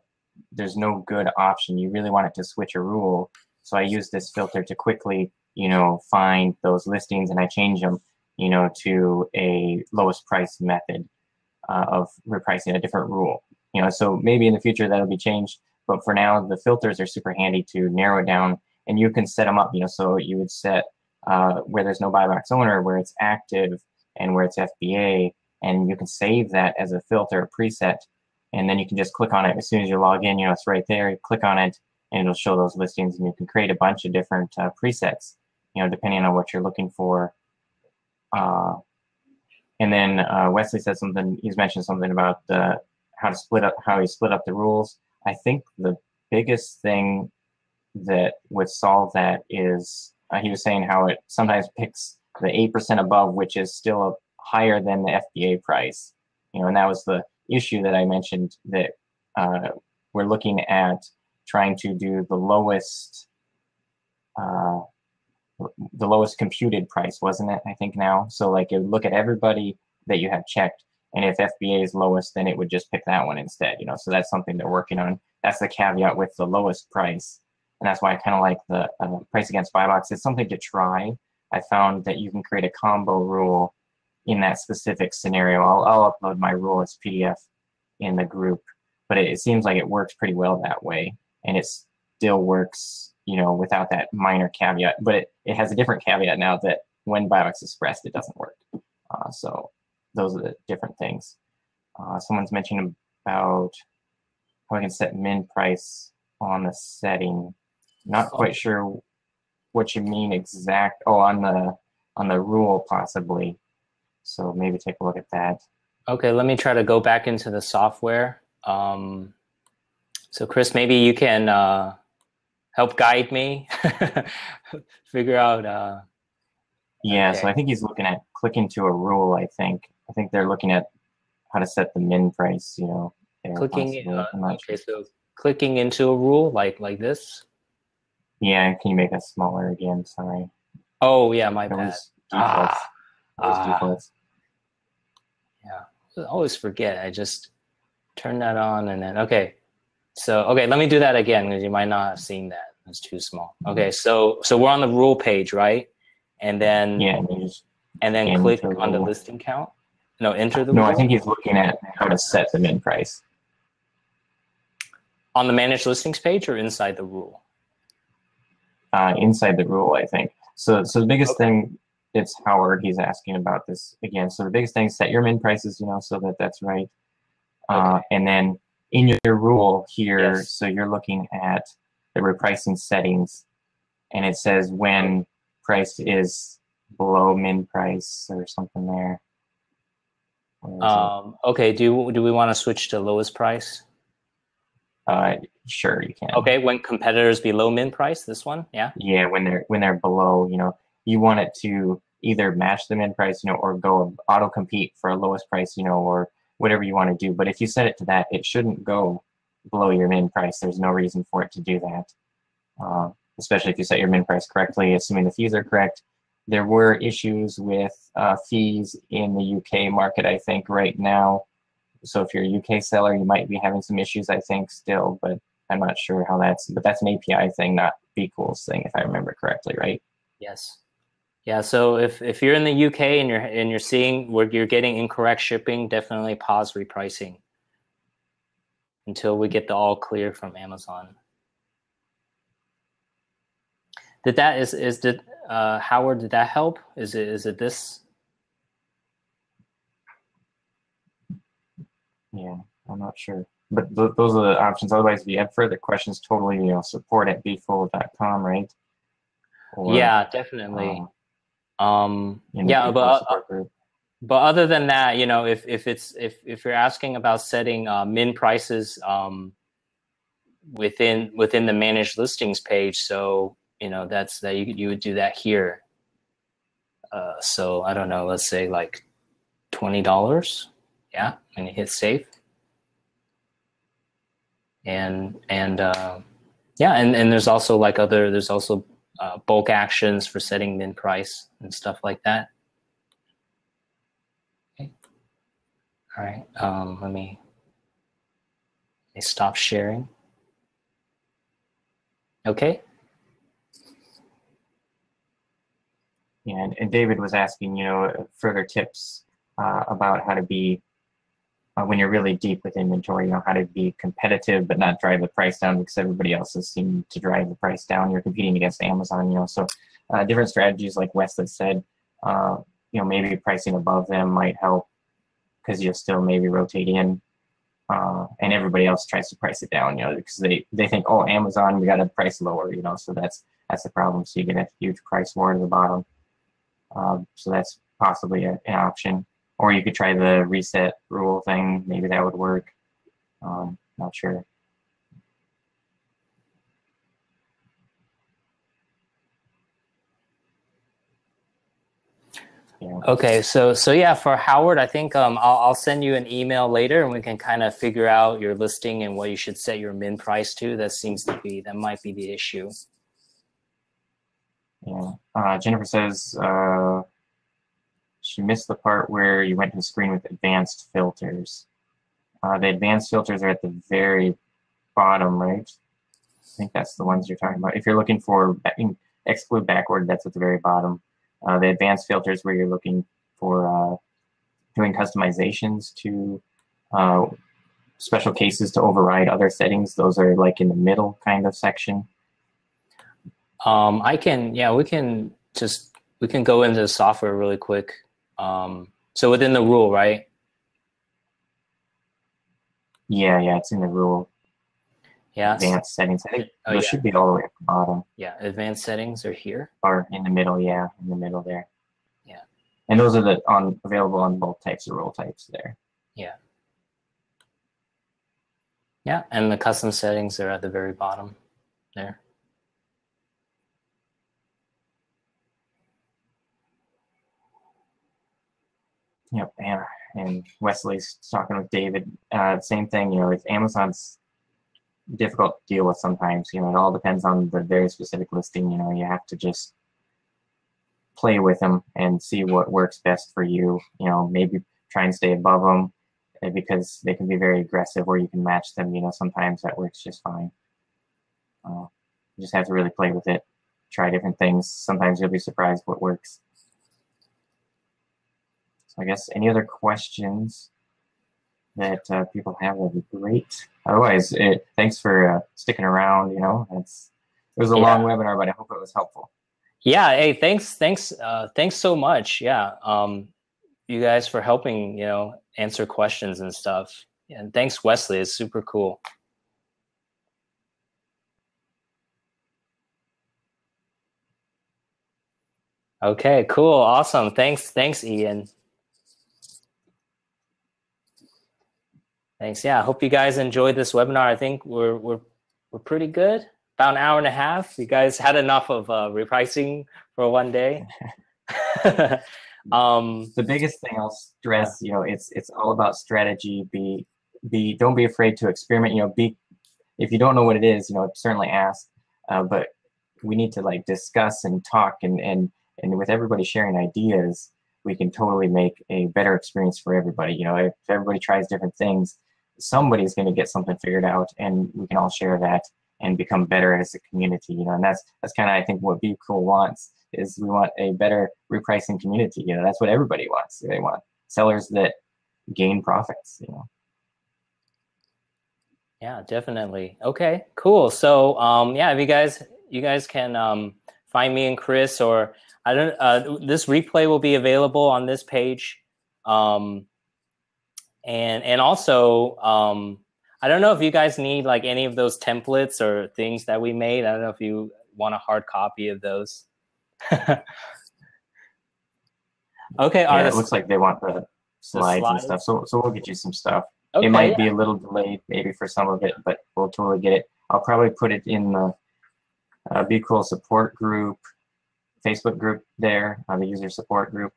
there's no good option. You really want it to switch a rule, so I use this filter to quickly, find those listings, and I change them, to a lowest price method of repricing, a different rule. So maybe in the future that'll be changed. But for now, the filters are super handy to narrow it down, and you can set them up. So you would set where there's no buy box owner, where it's active, and where it's FBA, and you can save that as a filter, a preset, and then you can just click on it as soon as you log in. It's right there. You click on it, and it'll show those listings, and you can create a bunch of different presets, depending on what you're looking for. And then Wesley said something. He's mentioned something about how he split up the rules. I think the biggest thing that would solve that is he was saying how it sometimes picks the 8% above, which is still higher than the FBA price. And that was the issue that I mentioned, that we're looking at trying to do the lowest computed price, wasn't it? I think now. So like it would look at everybody that you have checked, and if FBA is lowest, then it would just pick that one instead. So that's something they're working on. That's the caveat with the lowest price, and that's why I kind of like the price against buy box. It's something to try. I found that you can create a combo rule in that specific scenario. I'll upload my rule as PDF in the group, but it seems like it works pretty well that way, and it still works, without that minor caveat. But it has a different caveat now, that when buy box is suppressed, it doesn't work. So those are the different things. Someone's mentioning about how I can set min price on the setting. Not quite sure what you mean exact. Oh, on the rule possibly. So maybe take a look at that. Okay, let me try to go back into the software. So Chris, maybe you can help guide me, figure out. Yeah, Okay. so I think he's looking at clicking to a rule. I think they're looking at how to set the min price. You know, there Clicking. possibly. I'm not Okay, sure. so clicking into a rule like this. Yeah, can you make that smaller again? Sorry. Oh yeah, my bad. Those defaults. Those defaults. Yeah, I always forget. I just turn that on and then okay. So okay, let me do that again because you might not have seen that. It's too small. Okay, so we're on the rule page, right? And then Yeah, and you just click into a on the rule. listing count. No, enter the No, rule. I think he's looking at how to set the min price. On the manage listings page or inside the rule? Inside the rule, I think. So the biggest thing, it's Howard, he's asking about this again. So the biggest thing, set your min prices, you know, so that's right. And then in your rule here, so you're looking at the repricing settings, and it says when price is below min price or something there. Okay, do we want to switch to lowest price? Sure, you can. Okay, when competitors below min price, this one, yeah. Yeah, when they're below, you know, you want it to either match the min price, you know, or go auto compete for a lowest price, you know, or whatever you want to do. But if you set it to that, it shouldn't go below your min price. There's no reason for it to do that, especially if you set your min price correctly, assuming the fees are correct. There were issues with fees in the UK market, I think, right now. So if you're a UK seller, you might be having some issues, I think, still, but I'm not sure how but that's an API thing, not BQool's thing, if I remember correctly, right? Yes. Yeah, so if you're in the UK and you're seeing where you're getting incorrect shipping, definitely pause repricing until we get the all clear from Amazon. Howard, did that help? Is it this? Yeah, I'm not sure. But those are the options. Otherwise, if you have further questions, totally, you know, support at bqool.com, right? Or, yeah, definitely. Yeah, but other than that, you know, if you're asking about setting min prices within the managed listings page, so you know you would do that here. So I don't know, let's say like $20. Yeah, and you hit save. And yeah, and there's also like there's also bulk actions for setting min price and stuff like that. Okay. All right. Let me stop sharing. Okay. Yeah, and David was asking, you know, further tips about how to be when you're really deep with inventory, you know, how to be competitive but not drive the price down because everybody else is seeming to drive the price down. You're competing against Amazon, you know, so different strategies like Wesley said, you know, maybe pricing above them might help because you'll still maybe rotate in and everybody else tries to price it down, you know, because they think, oh, Amazon, we got to price lower, you know, so that's the problem. So you get a huge price war to the bottom. So that's possibly an option. Or you could try the reset rule thing. Maybe that would work. Not sure. Yeah. Okay, so yeah, for Howard, I think I'll send you an email later, and we can kind of figure out your listing and what you should set your min price to. That might be the issue. Yeah. Jennifer says she missed the part where you went to the screen with advanced filters. The advanced filters are at the very bottom, right? I think that's the ones you're talking about. If you're looking for exclude backward, that's at the very bottom. The advanced filters where you're looking for doing customizations to special cases to override other settings. Those are like in the middle kind of section. We can go into the software really quick. So within the rule, right? Yeah, it's in the rule. Yeah. Advanced settings. I think Oh those yeah. should be all the way at the bottom. Yeah, advanced settings are here. Or in the middle, yeah, in the middle there. Yeah. And those are available on both types of rule types there. Yeah. Yeah, and the custom settings are at the very bottom there. Yep, and Wesley's talking with David. Same thing, it's Amazon's difficult to deal with sometimes. It all depends on the very specific listing. You have to just play with them and see what works best for you. Maybe try and stay above them because they can be very aggressive, or you can match them. Sometimes that works just fine. You just have to really play with it, try different things. Sometimes you'll be surprised what works. So I guess any other questions that people have would be great. Otherwise, thanks for sticking around. It was a long webinar, but I hope it was helpful. Yeah. Hey, thanks so much. Yeah. You guys for helping, answer questions and stuff. And thanks, Wesley. It's super cool. Okay, cool. Awesome. Thanks, Ian. Thanks. Yeah, I hope you guys enjoyed this webinar. I think we're pretty good. About an hour and a half. You guys had enough of repricing for one day. The biggest thing I'll stress, it's all about strategy. Don't be afraid to experiment. If you don't know what it is, certainly ask. But we need to discuss and talk, and with everybody sharing ideas, we can totally make a better experience for everybody. If everybody tries different things, somebody's going to get something figured out, and we can all share that and become better as a community. And that's kind of, I think, what BQool wants. Is we want a better repricing community. That's what everybody wants. They want sellers that gain profits. Yeah, definitely. Okay, cool. So yeah, if you guys can find me and Chris, or I don't. This replay will be available on this page, and also I don't know if you guys need any of those templates or things that we made. I don't know if you want a hard copy of those. Okay. Yeah, it looks like they want the slides and stuff. So we'll get you some stuff. Okay, it might be a little delayed maybe for some of it, but we'll totally get it. I'll probably put it in the BQool support group, Facebook group there, the user support group,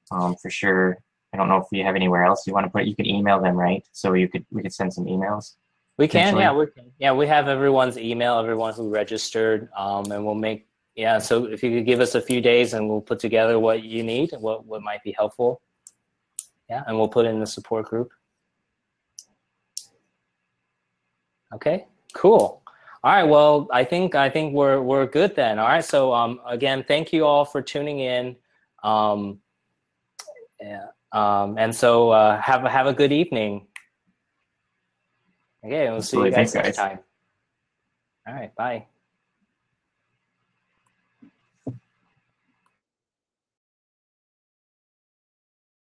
for sure. I don't know if you have anywhere else you want to put it. You can email them, right? So we could send some emails. We can, yeah, we can. Yeah, we have everyone's email, everyone who registered, and we'll make. Yeah, so if you could give us a few days and we'll put together what you need, what might be helpful. Yeah, and we'll put it in the support group. Okay, cool. All right, well, I think we're good then. All right, so again, thank you all for tuning in. And so have a good evening. Okay, we'll see you guys next time. All right, bye.